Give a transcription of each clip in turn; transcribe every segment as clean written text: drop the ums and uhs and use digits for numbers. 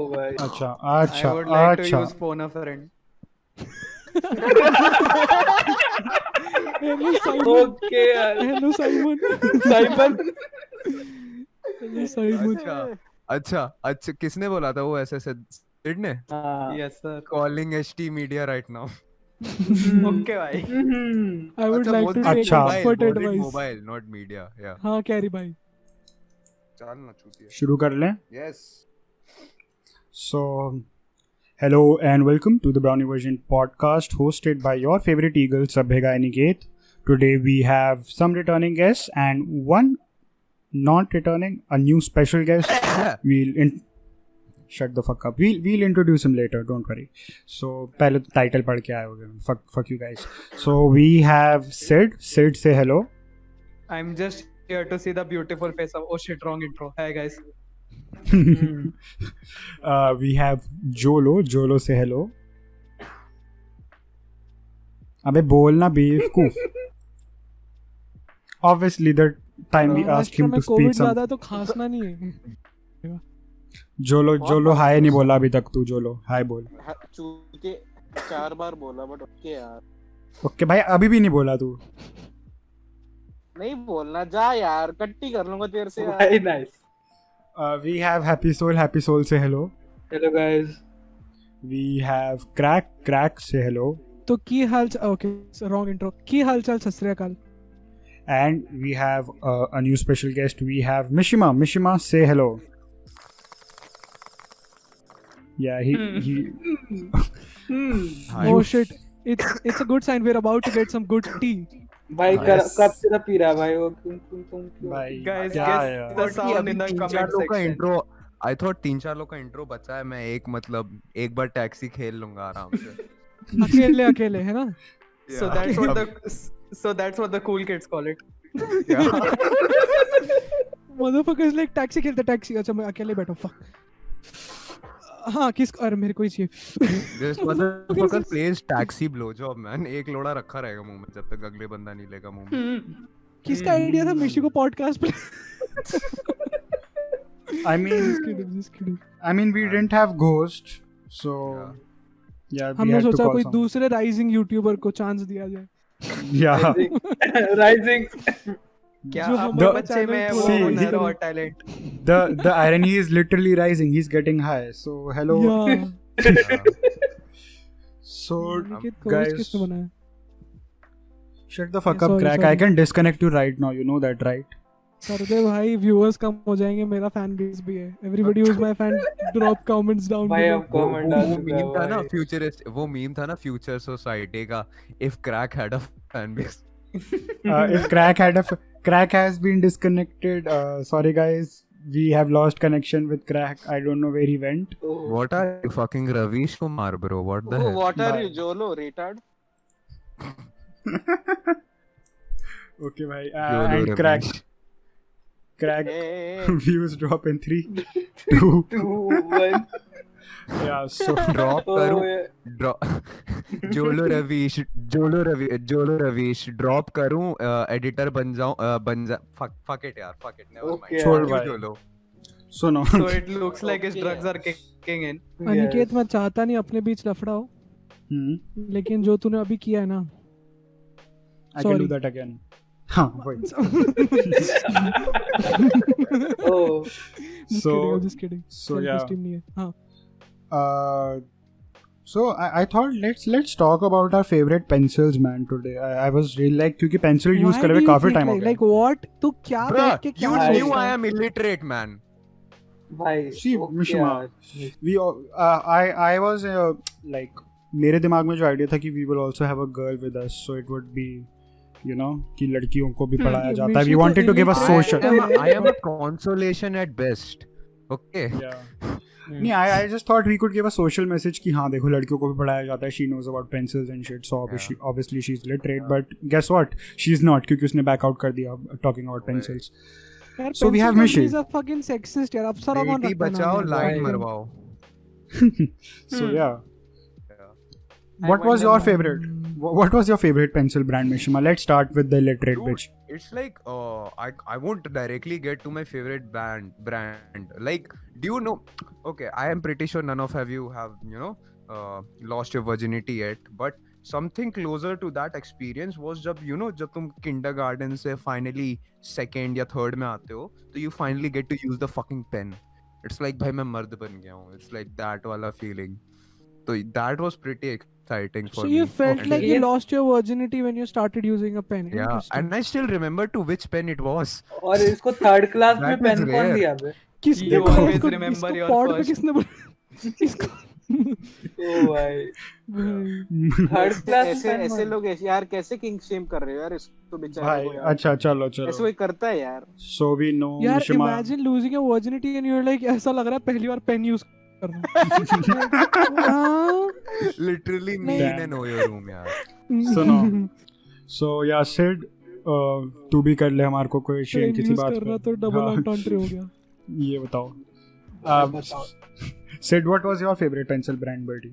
भाई अच्छा I अच्छा would like to अच्छा use phone a friend. Hello Simon, okay यार hello Simon, Simon hello Simon. अच्छा किसने बोला था वो ऐसे सिड ने हाँ Yes, sir. Calling HT media right now Okay, भाई. I would अच्छा like बोल to दे take अच्छा। expert mobile advice. Mobile not media या हाँ कैरी भाई। चल ना चूतिया शुरू कर लें. Yes So, hello and welcome to the Brownie Version podcast hosted by your favorite eagle, Sabhega Aniket. Today we have some returning guests and one not returning, a new special guest. Shut the fuck up. We'll introduce him later. Don't worry. So, पहले तो title पढ़ के आए होगे. Fuck you guys. So we have Sid. Sid, say hello. I'm just here to see the beautiful face of. Oh shit, wrong intro. Hi guys. We have Jolo. Jolo, say hello. अबे बोलना बेवकूफ. Obviously, the time we asked him to speak Covid some. ज्यादा तो खांसना नहीं है। जोलो हाय नहीं बोला अभी तक तू. जोलो हाय बोल. चूतिए 4 बार बोला बट ओके यार ओके भाई अभी भी नहीं बोला तू. नहीं बोलना जा यार कट्टी कर लूंगा तेरे से यार भाई nice We have Happy Soul. Happy Soul, say hello. Hello guys We have Crack, say hello. तो की हाल ओके रॉन्ग इंट्रो। की हालचाल सत श्री अकाल। And we have a new special guest. We have Mishima, say hello. Yeah, he Oh shit, it's a good sign. We're about to get some good tea. भाई Yes. कब से P रहा भाई वो तुम क्यों भाई Guys, क्या guess यार. the sound in the comment section. Intro I thought 3-4 लोग का इंट्रो बचा है मैं एक बार टैक्सी खेल लूंगा आराम से अकेले है ना। So that's what the cool kids call it. Motherfuckers like taxi खेलते टैक्सी। अच्छा मैं अकेले बैठा fuck। हाँ किस अरे मेरे को ही चाहिए। This motherfucker plays taxi blowjob man एक लोड़ा रखा रहेगा मुंह में जब तक अगले बंदा नहीं लेगा मुंह में किसका आइडिया था मिशी को पॉडकास्ट पे? I mean, Just kidding. we didn't have Ghost, so yeah, we हमने had to सोचा call कोई some. दूसरे राइजिंग यूट्यूबर को चांस दिया जाए। Yeah. राइजिंग क्या जो आप हमारा बच्चे channel में pro वो See, हुनर he- और talent. The irony is literally rising. He's getting high. So hello. Yeah. So Aniket को guys, किसने बनाया? shut the fuck Yeah, up, sorry, Crack. I sorry. can disconnect you right now. You know that, right? कर दे भाई viewers कम हो जाएंगे। मेरा fan base भी है। Everybody who's my fan drop comments down भाई below. अब कमेंट डाल वो चुका मीम था ना भाई फ्यूचरिस्ट वो मीम था ना फ्यूचर सोसाइटी का if crack had a fan base If Crack has been disconnected, sorry guys, we have lost connection with Crack. I don't know where he went. what are you fucking Ravish Kumar bro what the hell what are Bye. You yolo retard Okay, bhai. Yolo And Ravish. Crack a views drop in 3, 2. 2 1 Yeah, so drop करूं जोलो Ravish drop करूं editor बन जा fuck it यार fuck it never mind Okay, छोड़ Fuck you, भाई. जोलो no. So it looks like his Okay. drugs are kicking in. Aniket मैं चाहता नहीं अपने बीच लफड़ा हो, लेकिन जो तूने अभी किया है ना I can Sorry. do that again. हाँ वही. Oh just kidding. So yeah. Self-esteem नहीं है। हाँ So I thought let's talk about our favorite pencils, man. Today I was really like क्योंकि pencil use Why करे do हुए you काफी think time हो like- गया. like what तू क्या Bruh, बैठ के क्या you सोचता knew सोचता I है? am illiterate man भाई See, okay Mishima, यार। we I was like मेरे दिमाग में जो आइडिया था कि we will also have a girl with us, so it would be you know कि लड़कियों को भी पढ़ाया जाता है. We Mishi wanted तो to give a illiterate social. I am a consolation at best okay Yeah. नहीं, I just thought we could give a social message कि हाँ देखो लड़कियों को भी पढ़ाया जाता है. She knows about pencils and shit, so obviously she's literate. But guess what? She's not क्योंकि उसने back out कर दिया talking about pencils. यार So we have pencil Mishi. companies are fucking sexist यार। अप्सरा कौन बेटी रखता है बचाओ नाम लाइन यार? मरवाओ So yeah. I What was wonder your why. favorite? What was your favorite pencil brand, Mishima? Let's start with the illiterate Dude, bitch. it's like I won't directly get to my favorite brand. Like, do you know? Okay, I am pretty sure none of you have lost your virginity yet. But something closer to that experience was जब जब तुम kindergarten से finally second या third में आते हो, तो you finally get to use the fucking pen. It's like भाई मैं मर्द बन गया हूँ. It's like that वाला feeling. So that was pretty exciting for So me. you felt And like you lost your virginity when you started using a pen. yeah, Interesting. and I still remember to which pen it was. और इसको third class में That is pen कौन rare. दिया बे? किसने You बोला always इसको remember इसको your pod पे first. किसने बोला इसको ओ भाई भाई थर्ड क्लास ऐसे पेन ऐसे लोग ऐसे यार कैसे किंग शेम कर रहे हो यार इसको बेचारे भाई को यार अच्छा चलो ऐसे चलो. कोई करता है यार So we know यार Mishima. Imagine losing your virginity and you are like ऐसा लग रहा है पहली बार पेन यूज कर रहा हूं Literally me Damn. in an OYO room, यार. सुनो. So yeah, Sid, तू भी कर ले हमारे को कोई शेम किसी बात कर रहा पे. तो डबल हाँ. एंट्री हो गया ये बताओ. Sid, what was your favorite pencil brand, buddy?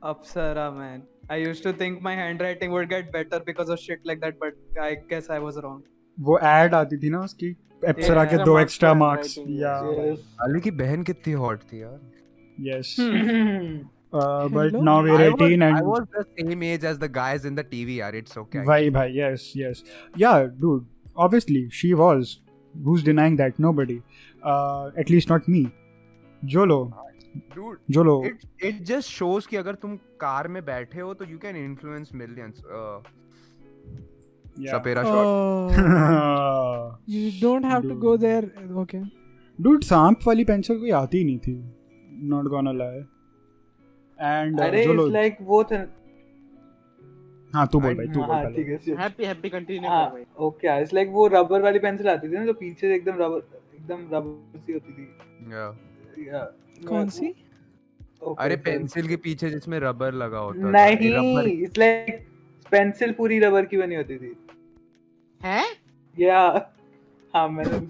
Apsara, man. I used to think my handwriting would get better because of shit like that, but I guess I was wrong. वो ad आती थी ना उसकी अप्सरा के Yeah. 2 Extra extra marks marks. for handwriting, Yeah. Yes. Ali की बहन कितनी hot थी यार. Yes. But Hello? now we're 18 I and was the same age as the guys in the TV, yaar. It's okay. bhai, yes. Yeah, dude. Obviously, she was. Who's denying that? Nobody. At least not me. Jolo. Dude, it just shows कि अगर तुम car में बैठे हो तो you can influence millions. Yeah. Sapera shot. you don't have to Dude. go there okay Dude, सांप वाली pencil कोई आती ही नहीं थी. Not gonna lie. And अरे Jolo. इट्स लाइक वो था. हाँ तू बोल भाई तू बोल हाँ पहले. ठीक है shit. हैप्पी कंटिन्यू हाँ कर भाई ओके इट्स लाइक वो रबर वाली पेंसिल आती थी ना जो पीछे से एकदम रबर सी होती थी. Yeah. Yeah. कौन सी Okay, अरे sorry. पेंसिल के पीछे जिसमें रबर लगा होता था. नहीं रबर इट्स लाइक पेंसिल पूरी रबर की बनी होती थी. हैं या हाँ मैंने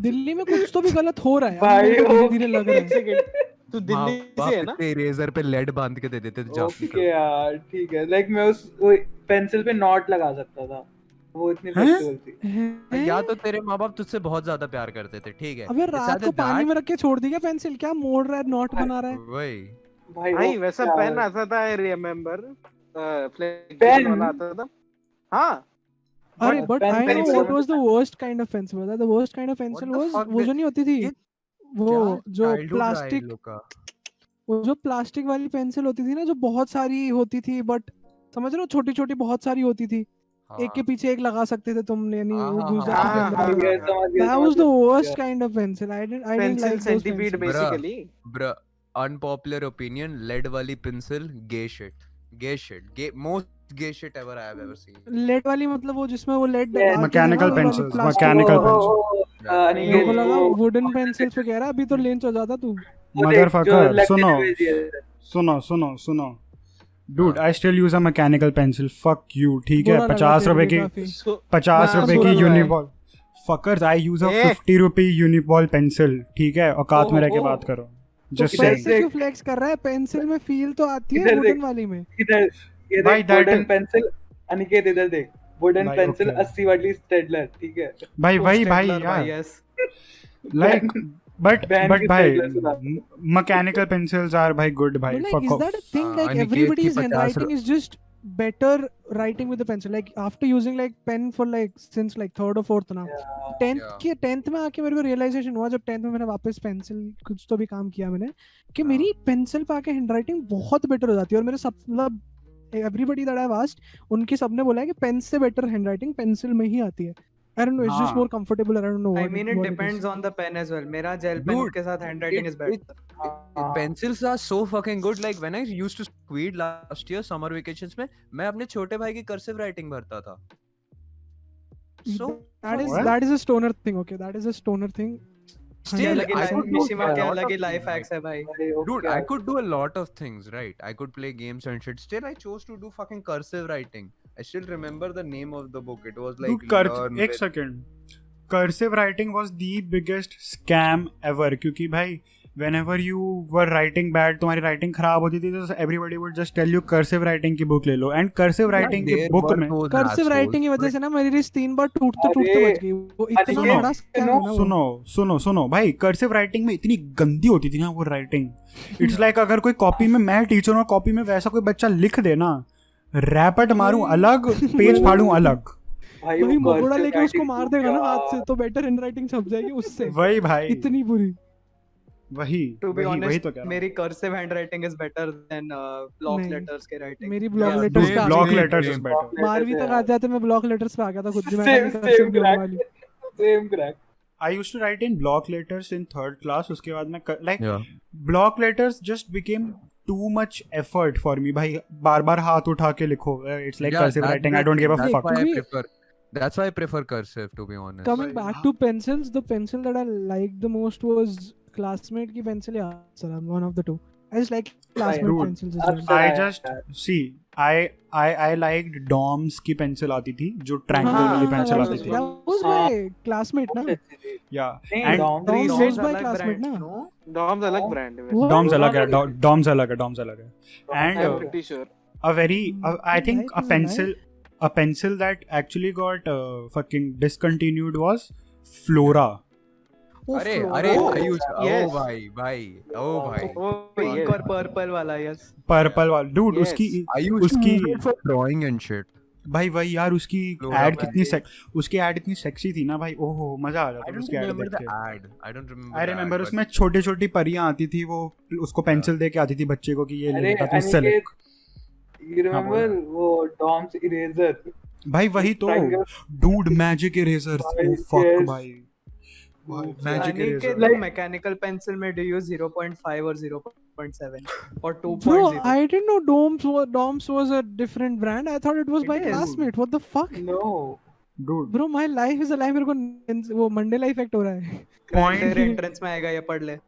दिल्ली में कुछ तो भी गलत हो रहा है भाई, धीरे धीरे लग रहा एक है सेकंड तू दिल्ली से है ना इरेजर पे लेड बांध के दे देते थे जाफरी ओके यार ठीक है लाइक मैं उस पेंसिल पे नॉट लगा सकता था. वो इतनी फ्लेक्सिबल थी. हैं? या तो तेरे माँ बाप तुझसे बहुत ज्यादा प्यार करते थे, ठीक है. अबे It's रात either को पानी that- में रख के छोड़ दी क्या पेंसिल क्या मोड़ रहा है नॉट बना रहा है वही. भाई भाई वो वैसा क्या पेन है? आता था आई रिमेंबर फ्लेक्सिबल Pen? वाला आता था हाँ अरे But but pen I know pencil- what was the worst kind of pencil the worst kind of pencil the was fuck वो the- जो नहीं होती थी ये वो जो Childhood प्लास्टिक ride का. वो जो प्लास्टिक वाली पेंसिल होती थी ना जो बहुत सारी होती थी बट समझ रहे हो छोटी छोटी बहुत सारी होती थी एक के हाँ. पीछे एक लगा सकते थे तुम यानी वो हाँ, घुस हाँ, जाती थी हाँ, अंदर हाँ, में। ठीक है, समझ गया, That समझ was the गया. worst kind of pencil. I didn't pencil like those centipede pencils. Basically Bruh, unpopular opinion, lead वाली pencil, gay shit, most gay shit ever I have ever seen. Lead वाली मतलब वो जिसमें वो lead Yeah, mechanical pencils, mechanical pencils. मेरे को लगा wooden pencils पे कह रहा अभी तो लेंच हो जाता तू Motherfucker, सुनो. Dude, I still use a mechanical pencil. Fuck you, ठीक है. बुरा लगा 50 तेरे रुपए को की काफी। 50 हाँ, रुपए बुरा की लगा है। Uniball. Fuckers, I use a ए! 50 रुपए यूनिबॉल पेंसिल. ठीक है, औकात में रह के ओह, बात करो. तो Just इधर saying. पैसे क्यों फ्लेक्स कर रहा है पेंसिल में फील तो आती है इधर वुडन देख। वाली में इधर ये भाई, देख that wooden is- pencil Aniket इधर देख वुडन भाई, पेंसिल okay. 80 वाली स्टेडलर ठीक है. भाई वही भाई Stapler, यार. yes. Like but Ban की भाई stapler Sudha. mechanical pencils are भाई good भाई. But like Fuck is off. that a thing like Aniket everybody's की 50 handwriting is just better writing with the pencil like after using like pen for like since like third or fourth now Yeah. 10th में आके मेरे को realisation हुआ जब 10th में मैंने वापस पेंसिल कुछ तो भी काम किया मैंने कि हाँ. मेरी पेंसिल पे आके हैंडराइटिंग बहुत बेटर हो जाती है और मेरे सब मतलब everybody that I have asked उनके सबने बोला है कि पेन से बेटर हैंडराइटिंग पेंसिल में ही आती है I don't know it's just हाँ. More comfortable I don't know I mean, it depends on the pen as well. मेरा gel pen Dude, के साथ handwriting is better. Pencils are so fucking good. Like when I used to Squid last year summer vacations में मैं अपने छोटे भाई की cursive writing भरता था. So What? that is a stoner thing okay that is a stoner thing still अलग ही I life- could do Mishima a के lot अलग of he life things, hacks है भाई. भाई, okay. Dude, I could do a lot of things, right? I could play games and shit. Still, I chose to do fucking cursive writing. I still remember the name of the book. It was like Learn एक with- second. Cursive writing was the biggest scam ever क्योंकि भाई whenever you were writing bad, तुम्हारी writing खराब होती थी, तो everybody would just tell you cursive writing की book ले लो, and cursive writing की There book were में those कर्सिव assholes, राइटिंग की वजह but से ना मेरी रिस्ट 3 बार टूटते टूटते अरे, बच गई। वो इतना सुनो, बड़ा स्कैम है ना वो। सुनो भाई, कर्सिव राइटिंग में इतनी गंदी होती थी ना वो राइटिंग। इट्स लाइक अगर कोई कॉपी में, मैं टीचर हूँ, कॉपी में वैसा कोई बच्चा लिख दे ना, रैपट मारूं अलग, पेज फाड़ूं अलग। भाई वही वो मगोड़ा cursive लेके उसको writing मार तो देगा ना क्या- हाथ से, तो बेटर हैंड राइटिंग छप जाएगी उससे। वही भाई, इतनी बुरी। वही To be वही honest, वही तो कह रहा हूँ। मेरी cursive handwriting is better than block नहीं, letters के writing. मेरी ब्लॉक Yeah, लेटर्स same, पे आ ब्लॉक गई थी। Letters is same. बेटर। 12वीं तक Yeah. आते आते मैं ब्लॉक लेटर्स पे आ गया था खुद भी। मैंने Same, कहा कर्सिव same नहीं crack. वाली। Same crack. I used to write in block letters in third class. उसके बाद मैं like Yeah. block letters just became too much effort for me. भाई बार बार हाथ उठा के लिखो. It's like Yeah, cursive that's writing. the I don't give a thing. fuck. fuck. That's why I prefer cursive, to be honest. Coming back to pencils, the pencil that I liked the most was classmate की pencil या Apsara, one of the two. I just like classmate Dude, pencils as well. Apsara. I just see. I liked Dom's की pencil आती थी, जो triangle हाँ, वाली हाँ, pencil हाँ, आती थी. That was हाँ. my classmate ना। Yeah. नहीं, And Dom Dom Reese was है। my अलग classmate brand, ना। no? डॉम्स अलग ब्रांड है वैसे। What? Dom's अलग है. Dom- Dom's अलग है. Dom's अलग है. And I am pretty sure. a very I think Life is a pencil that actually got fucking discontinued was Flora. अरे Flora. अरे Oh, I used yes. oh भाई Pink और purple वाला, yes. Purple वाला dude Yes. उसकी I used to उसकी use it for drawing and shit. भाई वही यार उसकी Flora एड brand. कितनी उसकी एड इतनी सेक्सी थी ना भाई, ओहो मजा आ I जाता था don't उसकी एड remember देख the के। ad. I don't remember. I the remember ad, उसमें छोटी छोटी परियां आती थी, वो उसको पेंसिल दे के आती थी बच्चे को कि ये ले अरे बेटा तू इससे लिख। you remember वो Dom's eraser? भाई वही तो Triangle. डूड मैजिक इरेजर, भाई, फक yes. भाई magic Aniket, eraser. Like- mechanical pencil में do you use 0.5 or 0.7 or 2.0? Bro, I didn't know Dom's was a different brand. I thought it was It my is. classmate. What the fuck? No. Dude Bro, my life is a lie. मेरे को वो Mandela effect हो रहा है। Point तेरे entrance में आएगा, ये पढ़ ले.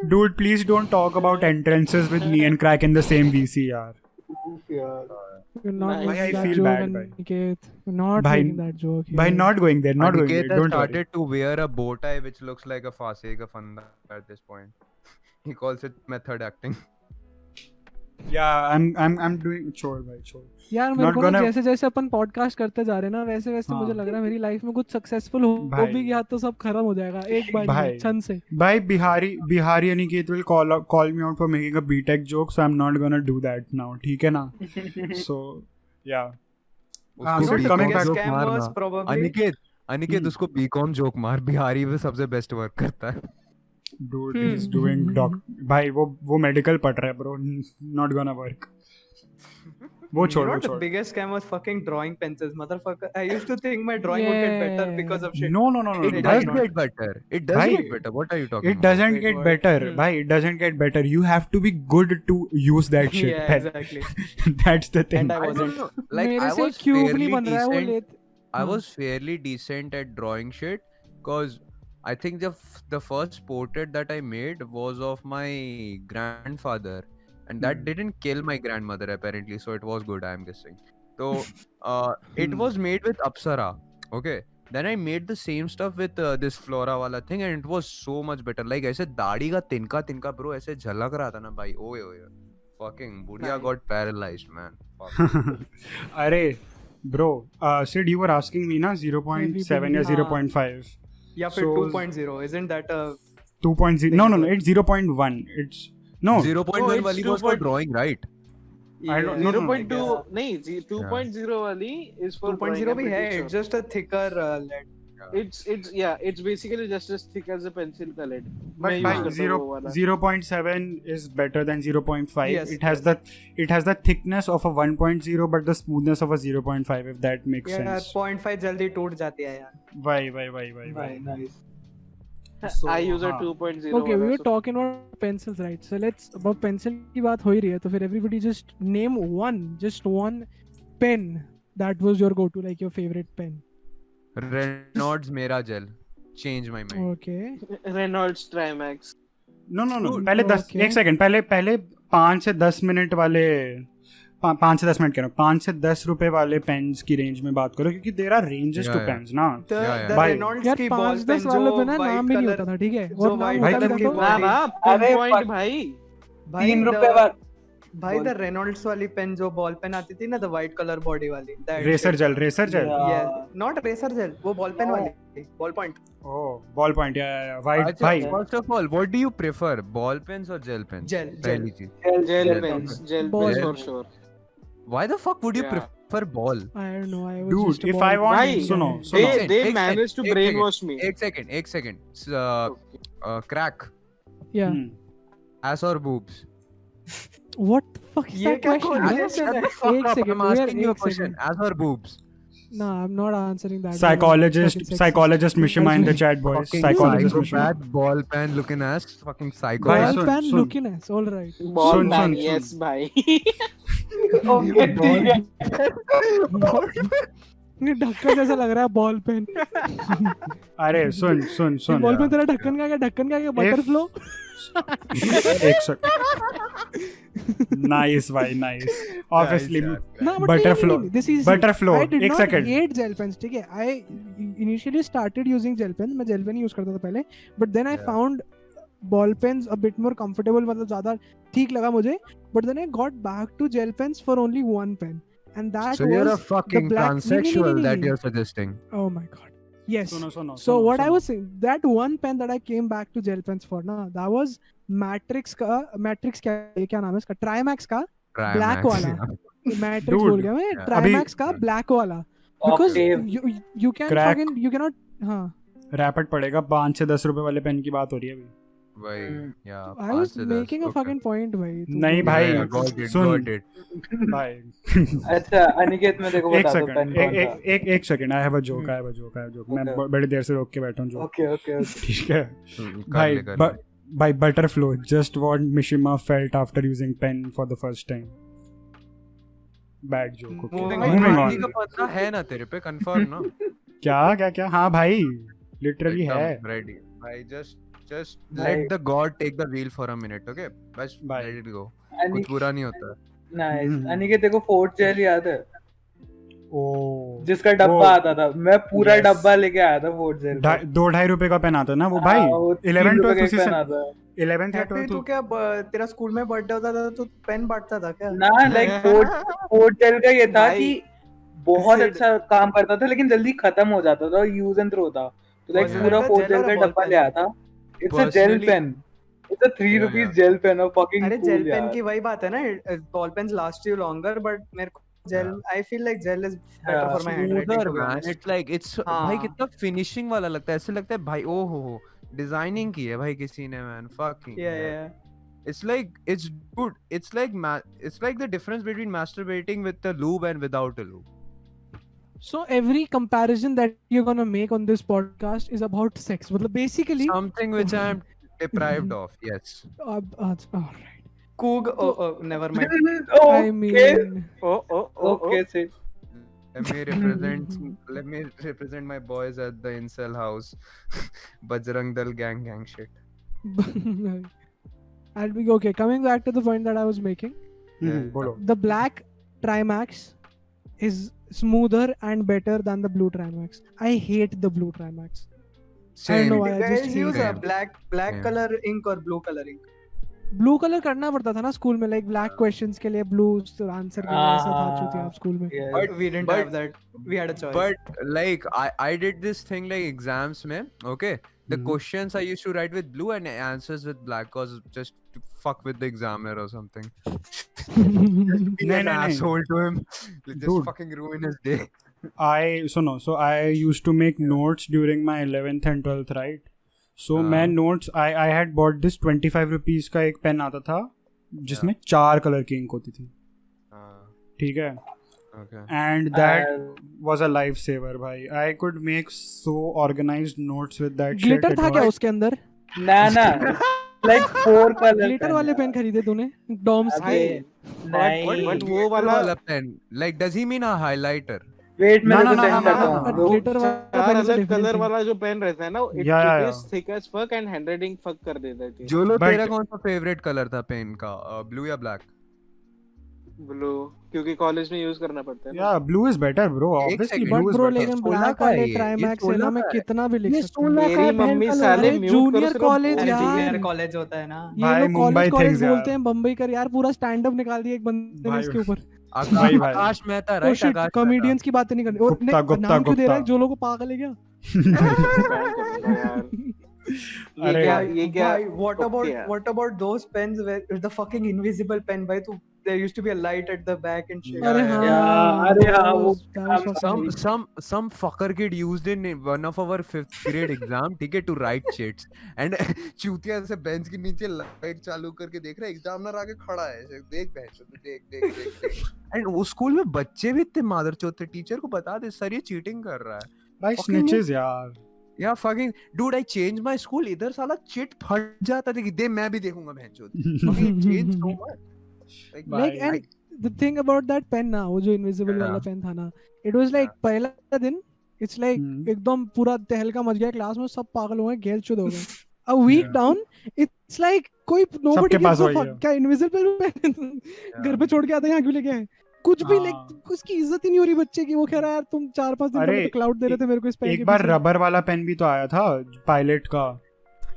Dude, please don't talk about entrances with me and crack in the same VC, yaar. Oof, यार. You're not Bhai, making I that feel joke, bad, bhai. Aniket. You're not Bhai, making that joke. By here. not going there, not going there. Aniket has Don't worry. started to wear a bow tie which looks like a Fassi ka fanda at this point. He calls it method acting. Yeah, I'm doing sure, bhai, sure. यार मेरे Not को ना gonna- जैसे जैसे अपन podcast करते जा रहे हैं ना, वैसे वैसे हाँ. मुझे लग रहा है मेरी लाइफ में कुछ सक्सेसफुल हो भाई. भी गया तो सब खत्म हो जाएगा एक बार भाई. में, क्षण से। Bhai, Bihari Aniket will call me out for making a BTech joke, so I'm not gonna do that now. ठीक है ना? So yeah. उसको so B.Com coming biggest back- joke scam मारना। was probably अनिकेत उसको बीकॉम जोक मार, बिहारी में सबसे best work करता है। Dude, he's doing भाई वो मेडिकल पढ़ रहा है bro, not gonna work. वो You छोड़ know वो what the छोड़। biggest scam was fucking drawing pencils, motherfucker. I used to think my drawing would get better because of shit. No. It It does does not. get better. It does Bhai, get better. What are you talking It doesn't Wait, get what? better. Bhai, it doesn't get better. You have to be good to use that shit. Yeah, exactly. That's the thing. And I about? I wasn't. don't know. Like मेरे I से was cube fairly नहीं बन रहा है वो decent. लेत। I हाँ. was fairly decent at drawing shit because I think the first portrait that I made was of my grandfather, and that didn't kill my grandmother apparently, so it was good. I am guessing. So it was made with Apsara. Okay. Then I made the same stuff with this Flora wala thing, and it was so much better. Like ऐसे दाढ़ी का तिनका bro ऐसे झलक रहा था ना भाई, ओए fucking बुढ़िया Nice. got paralyzed man. Fuck. Arey, bro, Sid, you were asking me na 0.7 या हाँ. 0.5. Yeah, for So- 2.0. Isn't that a 2.0. No, it's 0.1. It's no. 0.1 it's वाली was for 2.0. drawing, right? I don't- no, 0.2 I guess. नहीं 2.0 वाली is for 2.0 भी है. drawing, It's just a thicker lead. it's basically just as thick as a pencil का lead. But मैं by use करता हूँ वो वाला। 0.7 is better than 0.5. Yes, it has the thickness of a 1.0 but the smoothness of a 0.5, if that makes Yeah, sense. 0.5 जल्दी टूट जाती है यार. Why? Right, nice. So, I use a हाँ. 2.0 Okay, we वाला, were so- talking about pencils, right? So let's about pencil की बात हो ही रही है, तो फिर everybody just name one pen that was your go-to, like your favorite pen. Reynolds मेरा gel. Change my mind. Okay. Reynolds Trimax. No. Dude, पहले okay. एक सेकंड पहले 5 से 10 मिनट वाले 5 से 10 मिनट कह रहा हूँ, 5 से 10 रुपए वाले पेन्स की रेंज में बात करो, क्योंकि there are ranges Yeah, too yeah. Pens ना. The भाई- Reynolds यार की ball 5-10 pen वालों जो पे ना white नाम भी नहीं color- होता था, ठीक है, जो और नाम white होता color था की तो ना body- ना अरे पिन पॉइंट fuck. भाई। भाई 3 the- रुपए वाला भाई बोल। the Reynolds वाली पेन जो बॉल पेन आती थी ना, the white color body वाली, that racer shit. Gel, racer gel. Yeah, not racer gel, वो ball pen No. वाली, ball point. Oh, ball point, yeah. White, अच्छा, भाई. first of all, what do you prefer, ball pens or gel pens? Gel, पहली चीज. Gel gel pens pen. Gel Ball pens pen. For sure. Why the fuck would you Yeah. prefer ball? I don't know, I was Dude, just a if ball I want, भाई, सुनो. they एक managed to second, brainwash me। एक second. Okay. Crack, Yeah. Hmm. ass or boobs? What the fuck is ये that क्या question? question man? है? Shut the एक fuck up, second, I'm we are asking you a एक question. second. Ass or boobs? No, I'm not answering that. Psychologist Mishima in the chat, boys. Fucking Psychologist Mishima. psychopath, ball pen looking ass, fucking भाई, psychopath. Ball सुन, pen सुन. looking ass, all right. Ball सुन, ban सुन. Yes भाई। Okay ठीक है। ये ढक्कन जैसा लग रहा है बॉल पेन। अरे सुन बॉल पेन यार. तेरा ढक्कन का क्या? ढक्कन का क्या? Butter flow? एक सेकंड. Nice, भाई, nice. Obviously, No, but Butter नहीं, flow. नहीं, this is Butter flow. I did एक not second. hate gel pens, ठीक है? I initially started using gel pens. मैं gel pen ही use करता था पहले, but then I Yeah. found ball pens a bit more comfortable, मतलब ज़्यादा ठीक लगा मुझे. But then I got back to gel pens for only one pen, and that So you're a was fucking black- transsexual नहीं. that you're suggesting. oh my god, yes. सुनो. So what I was saying, that one pen that I came back to gel pens for, ना, that was Matrix क्या नाम है इसका? Trimax का black Trimax, वाला. yeah. Matrix Dude, बोल गया मैं. yeah. Trimax का black वाला. Because Okay. you can Crack. fucking you cannot हाँ. रैपिड पड़ेगा. 5 से 10 रुपए वाले पेन की बात हो रही है अभी. भाई, yeah. I was 5 से 10, making a okay. fucking point भाई. तू नहीं बोल भाई, रहा Yeah, है. got it, soon. got it. भाई. अच्छा अनिकेत मैं देखो एक बता दो पेन सेकंड. कौन था। एक second. I have a joke. मैं Okay. बड़ी देर से रोक के बैठा हूँ जोक. ओके ठीक है कर भाई. ले, कर ले. By Butterflow, just what Mishima felt after using pen for the first time. Bad joke. Okay. Moving भाई, on. Moving Gandhi on. का पता है ना तेरे पे, कंफर्म ना? क्या हाँ भाई, लिटरली एकदम है. ready. भाई, just भाई. let the god take the wheel for a minute, okay? बस भाई. let it go. अनिकेत कुछ बुरा नहीं होता. नाइस। अनिकेत देखो फोर्ट जेल याद है ओ, जिसका डब्बा वो- आता था, मैं पूरा Yes. डब्बा लेके आया था फोर्ट जेल का। 2-2.5 रुपए का पेन आता ना वो भाई. हाँ, वो 11 3 रुपए 12 का उसी पेन से आता है। 11th या हैप्पी 12th. तू क्या तेरा स्कूल में बर्थडे होता था तो पेन बांटता था क्या? ना लाइक फोर्ट जेल का ये था भाई, कि बहुत Sid. अच्छा काम करता था लेकिन जल्दी खत्म हो जाता था, यूज एंड थ्रो था, तो लाइक Was it पूरा a fort gel gel or का a ball डब्बा pen? ले आया था। It's a gel Personally- pen, it's a 3 Yeah, rupees yeah. Gel pen of fucking अरे कूल जेल पेन यार। की वही बात है ना, ball pens last you longer, but मेरे को gel, I feel like gel is better for my handwriting to be man, honest. it's like it's हाँ. भाई कितना फिनिशिंग वाला लगता है. ऐसे लगता है भाई, ओ हो डिजाइनिंग की है भाई किसी ने, man. Fucking या hell. या It's like it's good. It's like the difference between masturbating with the lube and without a lube. So every comparison that you're gonna make on this podcast is about sex. मतलब basically. Something which I am deprived of. Yes. All right. कूग, never mind. I okay mean. Okay से Let me represent my boys at the incel house. Bajrang Dal gang shit. I'll be okay. Coming back to the point that I was making, बोलो. the black Trimax is smoother and better than the blue Trimax. I hate the blue Trimax. I don't know why. I just guys hate use a Same. black Same. color ink और blue color ink? Blue colour करना पड़ता था ना school में, like black questions के लिए blue answer के लिए ऐसा था चूतिया आप स्कूल में. But we didn't but- have that. We had a choice. But like I did this thing like exams mein, okay? The Mhm. questions I used to write with blue and answers with black cause just to fuck with the examiner or something. Be नहीं, an नहीं. asshole to him. Just Dude. fucking ruin his day. So I used to make notes during my 11th and 12th, right? So हाँ. मैं notes I had bought this 25 rupees का एक pen आता था जिसमें 4 colour की ink होती थी, ठीक है? Okay. And that was a lifesaver भाई. I could make so organized notes with that shit. Glitter It था क्या was- उसके अंदर? ना लाइक 4 कलर ग्लिटर वाले पेन खरीदे तूने डॉम्स के? नहीं but वो वाला वाला pen. Like does he mean a highlighter? Wait मैं ना, तेरे को ना, सेंड ना, करता ना, हूँ ना. रुक। ग्लिटर वाला चार पेन is a अलग different कलर thing. वाला जो पेन रहता है ना, it Yeah. is thick as fuck and handwriting fuck कर देता है. जो लो But- तेरा कौन सा फेवरेट कलर था पेन का? ब्लू या ब्लैक? ब्लू, क्योंकि कॉलेज में यूज करना पड़ता है ना। Yeah, blue is better, bro. एक Obviously, second. But blue is bro better. लेकिन 16 ब्लैक का है वाले ये ट्राइमैक्स है 16 ना, मैं का है। कितना भी लिख ये सकता हूँ। 16 का मेरी है, मम्मी बहन का साले अरे म्यूट जूनियर कर कॉलेज अरे यार, जूनियर कॉलेज होता है ना। ये भाई, लोग मुंबई कॉलेज things बोलते यार। हैं बम्बई कर यार, पूरा स्टैंड अप निकाल दिया एक बंदे ने भाई, इसके ऊपर। वही भाई। आकाश मेहता ओ राइट शिट, आकाश मेहता कॉमेडियंस की बातें नहीं करनी। और गुप्ता, गुप्ता, नाम क्यों दे रहा है? गुप्ता। जो लोग पागल है क्या? बैन कर दूंगा यार। ये अरे क्या यार। ये क्या Why? What ओके about यार। what about those pens where the fucking invisible pen? Why तो there used to be a light at the back and shit. अरे yeah, हाँ, yeah. अरे हाँ, वो that was fucking some fucker kid used in one of our 5th grade exam, ठीक है, to write chits and चूतिया से bench के नीचे लाइट चालू करके देख रहा है, एग्जामिनर आगे खड़ा है, ऐसे देख बेंच पे, देख एंड वो स्कूल में बच्चे भी इतने मादरचोद थे, टीचर को बता दे सर ये चीटिंग कर रहा है। भाई Fucking snitches यार। या fucking dude I changed my school, इधर साला चिट फट जाता था कि दे मैं भी देखूंगा बेंचोद। fucking changed so much like like and the thing about that pen ना, वो जो इनविजिबल Yeah. वाला पेन था ना, it was like पहला दिन it's like एकदम पूरा तहलका मच गया क्लास में, सब पागल हो गए, घेर चुद हो गए। A week Yeah. down it's like कोई nobody सबके gives पास a वही fuck, है। क्या इनविजिबल पेन घर पे छोड़ के आता है, यहाँ क्यों लेके आए? कुछ भी हाँ। लाइक उसकी इज्जत ही नहीं हो रही बच्चे की। वो कह रहा है यार तुम 4-5 दिन अरे, पहले तो क्लाउड दे रहे थे मेरे को इस पेन एक के बार पीछे। रबर वाला पेन भी तो आया था पायलट का।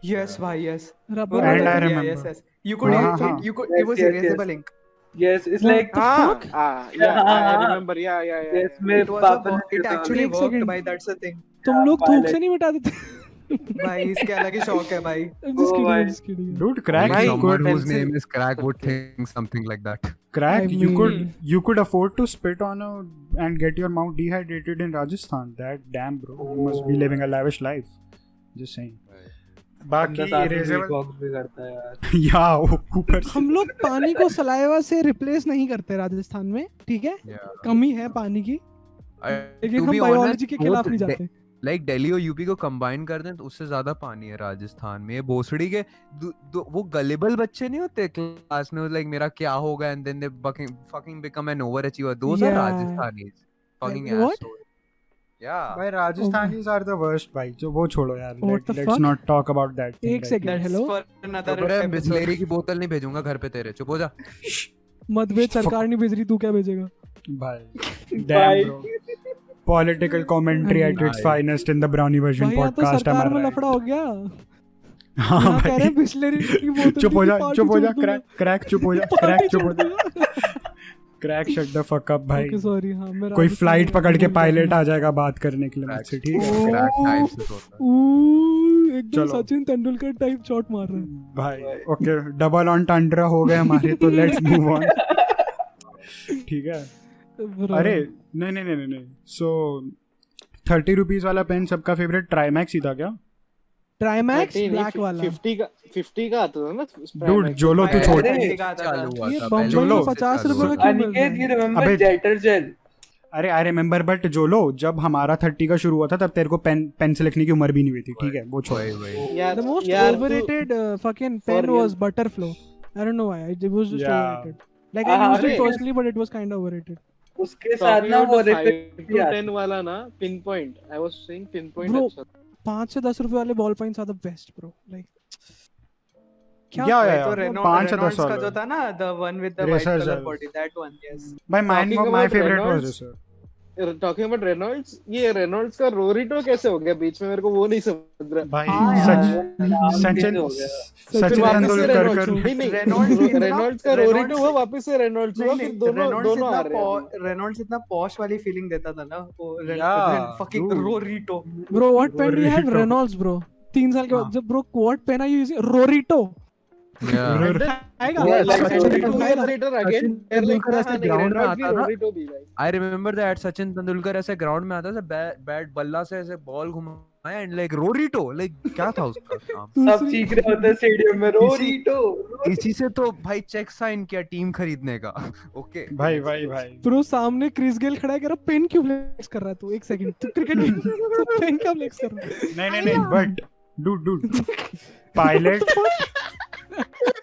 Yes, भाई, yes. रबर And वाला I pen. remember. Yes. You could, हाँ, it, हाँ। you could, Yes, it was yes, erasable yes. ink. Yes, it's What like the fuck? yeah, I remember, yeah. yes, मेरे It was पापा ने it दिया था। actually एक worked, second। भाई. That's the thing. तुम लोग pilot। थूक से नहीं मिटा देते? भाई इसके अलग ही शौक है भाई. I'm just Oh, kidding, भाई। I'm just kidding. Dude, crack, only you someone could whose pencil- name is crack would think something like that. crack. I You could mean- you could afford to spit on a and get your mouth dehydrated in Rajasthan. That damn bro, you must be living a lavish life. Just saying. बाकी बंदा साथ में erasable beatbox भी करता है यार। या ऊपर से हम लोग पानी को सलाइवा से रिप्लेस नहीं करते राजस्थान में, ठीक है? Yeah. कमी है पानी की, लेकिन To हम be बायोलॉजी honest, के खिलाफ नहीं जाते। लाइक दिल्ली और यूपी को कंबाइन कर दें तो उससे ज्यादा पानी है राजस्थान में। ये भोसड़ी के वो गलिबल बच्चे नहीं होते क्लास में, लाइक मेरा क्या होगा and then they fucking become an overachiever. Those are Yeah. Rajasthanis. Fucking What? assholes. Yeah. भाई Rajasthanis are the worst भाई, जो वो छोड़ो यार। What the Let's fuck? not talk about that thing एक right second, That's hello? for another तो episode. Bisleri की बोतल नहीं भेजूंगा घर पे तेरे, चुप हो जा। मत भेज, सरकार नहीं भेज रही, तू क्या भेजेगा? now. भाई damn bro. Political commentary at its भाई। finest in the Brownie version भाई यहाँ तो podcast. सरकार am I में right? लफड़ा हो गया। हाँ यहाँ कह रहे भाई हैं बिस्लेरी की बोतल चुप हो की जा, पार्टी चुप हो जा, छोड़ दूंगा। क्रैक चुप हो जा, पार्टी क्रैक चुप हो छोड़ जा, दूंगा। Crack shut the fuck up भाई। Okay, sorry, हाँ, मैं कोई राजस्थान फ्लाइट में पकड़ के बोल पायलट रहा आ जाएगा बात करने के लिए मुझसे, ठीक है Crack types से होता है। हूँ। एकदम चलो। सचिन तेंदुलकर टाइप शॉट मार रहा है। भाई। ओके, डबल ऑन टंड्रा हो गए हमारे, तो लेट्स मूव ऑन। ठीक है। Bro. अरे नहीं नहीं नहीं नहीं, सो 30 रुपीज वाला पेन सबका फेवरेट ट्राईमैक्स ही था क्या? ट्राईमैक्स 30 नहीं, ब्लैक वाला। 50 का आता था ना डूड जोलो तू भाई, छोड़। अरे, का आता था। चालू हुआ ये था बम्बई पहले जोलो। में से 50 चालू रुपए हुआ का था। क्यों मिल अनिकेत, you रहा है? remember अबे- जेटर जेल? अरे आई रिमेम्बर, बट जोलो जब हमारा 30 का शुरू हुआ था तब तेरे को पेन से लिखने की उम्र भी नहीं हुई थी, ठीक है, वो छोड़। वही यार The most यार overrated fucking For pen real. was Butterflow. I don't know why. It was just Yeah. overrated. Like I हाँ, used it अरे- personally, but it was kind of overrated. उसके साथ ना वो रिपीट 5 to 10 वाला ना pin point, I was saying pin point Bro, अच्छा था। 5 से 10 रुपए वाले ball points are the best bro. Like क्या या भाई, या तो पाँच से 10 Reynolds का वाला जो था ना, the one with the white Racer color Gel। body, that one, yes. भाई Talking my about favourite was Reynolds, racer. Talking about Reynolds, ये रेनॉल्ड्स का रोरिटो कैसे हो गया बीच में, मेरे को वो नहीं समझ रहा। भाई हाँ यार, नाम सचिन change हो गया। सचिन फिर वापस से तेंदुलकर रेनॉल्ड्स, कर नहीं नहीं रेनॉल्ड्स इतना- रेनॉल्ड्स का रेनॉल्ड्स- रोरिटो हुआ, वापस से रेनॉल्ड्स हुआ, फिर दोनों दोनों आ रहे हैं। रेनॉल्ड्स इतना पॉश वाली फीलिंग देता था ना वो, Yeah, fucking dude. Rorito. Bro what pen do you have? Rorito. Reynolds bro. 3 साल के बाद जब bro what pen are you using? Rorito Yeah. आएगा। Yeah, like Sachin Sachin Tendulkar- years later again, Sachin they're like, Tendulkar ऐसे हाँ, नहीं, ground में Reynolds भी आता था। रोरिटो भी भाई। I remember that Sachin Tendulkar ऐसे ग्राउंड में आता था, बैट बल्ला से ऐसे बॉल घुमाया एंड लाइक रोरिटो, लाइक क्या था उसका नाम? सब चीख रहे होते स्टेडियम में, रोरिटो। इसी से तो भाई चेक साइन किया टीम खरीदने का। ओके भाई भाई भाई ब्रो सामने क्रिस गेल खड़ा है, कह रहा पेन क्यों फ्लेक्स कर रहा है तू? एक सेकंड, तू क्रिकेट पेन क्या फ्लेक्स कर रहा है? नहीं नहीं नहीं, बट डूड पायलट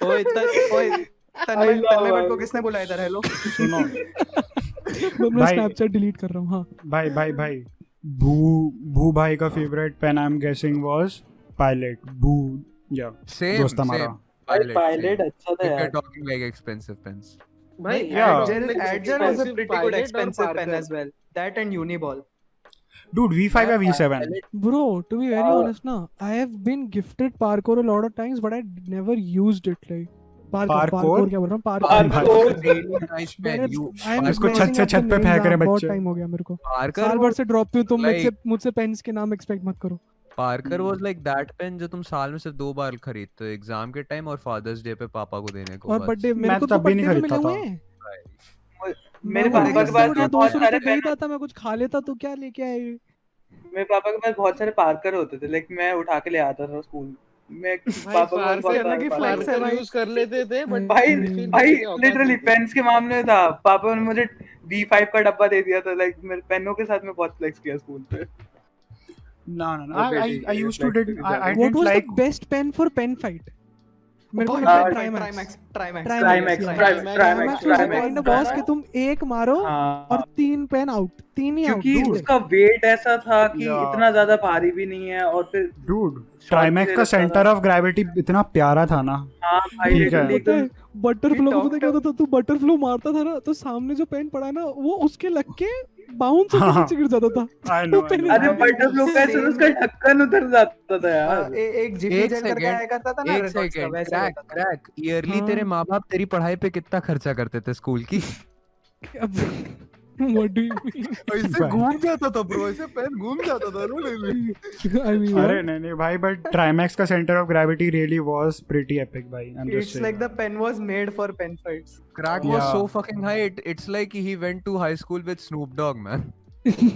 ओए तन्मय को किसने बुलाया था? हेलो, सुनो मैं भाई- स्नैपचैट डिलीट कर रहा हूं। हां भाई भू भाई का favourite pen I am guessing was Pilot. भू या सेम दोस्त हमारा। पायलट अच्छा था If यार। you're talking like expensive pens. भाई Yeah. Adgel was a pretty good expensive pen Parker. as well. That and Uniball. dude V5 या V7 Bro, to be very Uh, honest na, I have been gifted Parkour a lot of times, but I never used it. Like Parkour क्या बोल रहा हूँ? Parkour. really nice pen. मैंने You I am इसको छत messing से up छत the पे names, फेंक रहे हाँ, बहुत बच्चे। टाइम हो गया मेरे को। Parker साल भर से ड्रॉप पे हूँ, तुम like- मुझसे पेन्स के नाम एक्सपेक्ट मत करो। Parker was like that pain जो तुम साल में सिर्फ 2 बार खरीदते हो, एग्जाम के टाइम और फादर्स डे पे पापा को देने को और बस। बर्थडे मेरे मैं को तो तो तब भी नहीं बर्थडे में खरीदता मिले था। हुए हैं। मेरे मैं पापा के पास मैं बहुत 200 सारे रुपए पेन, देता था, मैं कुछ खा लेता तो क्या लेके आए। मेरे पापा के पास बहुत सारे पार्कर होते थे, लाइक मैं उठा के ले आता था स्कूल में। भाई पापा के पास बहुत पार्कर सारे flex है पार्कर भाई। यूज कर लेते थे बट भाई फिर भाई भी औकात लिटरली नहीं थी। पेन्स के मामले में था, पापा ने मुझे B5 का डब्बा दे दिया था, लाइक मेरे पेनों के साथ मैं बहुत फ्लेक्स किया स्कूल पे। no Okay, I used to did I What didn't was like the best pen for pen fight? मेरे को Point लगता है हाँ, Trimax। Trimax. Trimax, Trimax Trimax, was the kind of boss कि Trimax। तुम एक मारो और हाँ, 3 पेन आउट, 3 ही आउट। क्योंकि उसका वेट ऐसा था कि Yeah. इतना ज्यादा भारी भी नहीं है, और फिर dude shot ट्राइमैक्स भी का लगता सेंटर था। ऑफ ग्रेविटी इतना प्यारा था ना। हाँ भाई ठीक है। literally एकदम बटरफ्लो को We पता क्या होता था? तू बटरफ्लो मारता था ना, तो सामने जो पेन पड़ा ना, वो उसके लग के बाउंस होकर हाँ। नीचे गिर जाता था। I know, वो I पेन know। अरे बटरफ्लो का ऐसे उसका ढक्कन उतर जाता था यार। एक जिफी एक जेल करके second, आया करता था ना एक Reynolds का, सेकंड, वैसे क्रैक होता था। क्रैक ईयरली हाँ। तेरे माँ बाप तेरी पढ़ाई पे कितना खर्चा करते थे स्कूल की? What do you mean? ऐसे भाई। घूम जाता था ब्रो, ऐसे पेन घूम जाता था रो I mean, अरे नहीं भाई, बट ट्राइमैक्स का centre of gravity really was pretty epic भाई। I'm just It's like saying. the pen was made for pen fights. Crack was Yeah. so fucking high. It's like he went to high school with Snoop Dogg, man.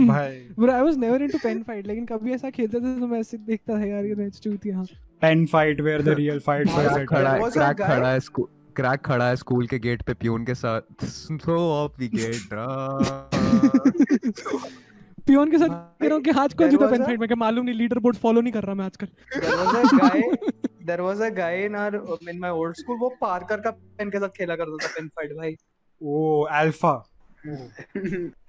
भाई Bro, I was never into pen fight, लेकिन कभी ऐसा खेलते थे तो मैं ऐसे देखता था यार, ये मैच चूती हाँ। Pen fight where the real fights were Crack set. खड़ा है, was a क्रैक guy- खड़ा है स्कूल, क्रैक खड़ा है स्कूल के गेट पे पियून के साथ। Throw off the gate. Peon के साथ कह रहा हूँ कि आज कौन There जीता was पेन a- फाइट में, कि मालूम नहीं, लीडर बोर्ड फॉलो नहीं कर रहा मैं आजकल। There was a guy in my old school, वो पार्कर का पेन के साथ खेला करता था पेन फाइट भाई। ओ अल्फा।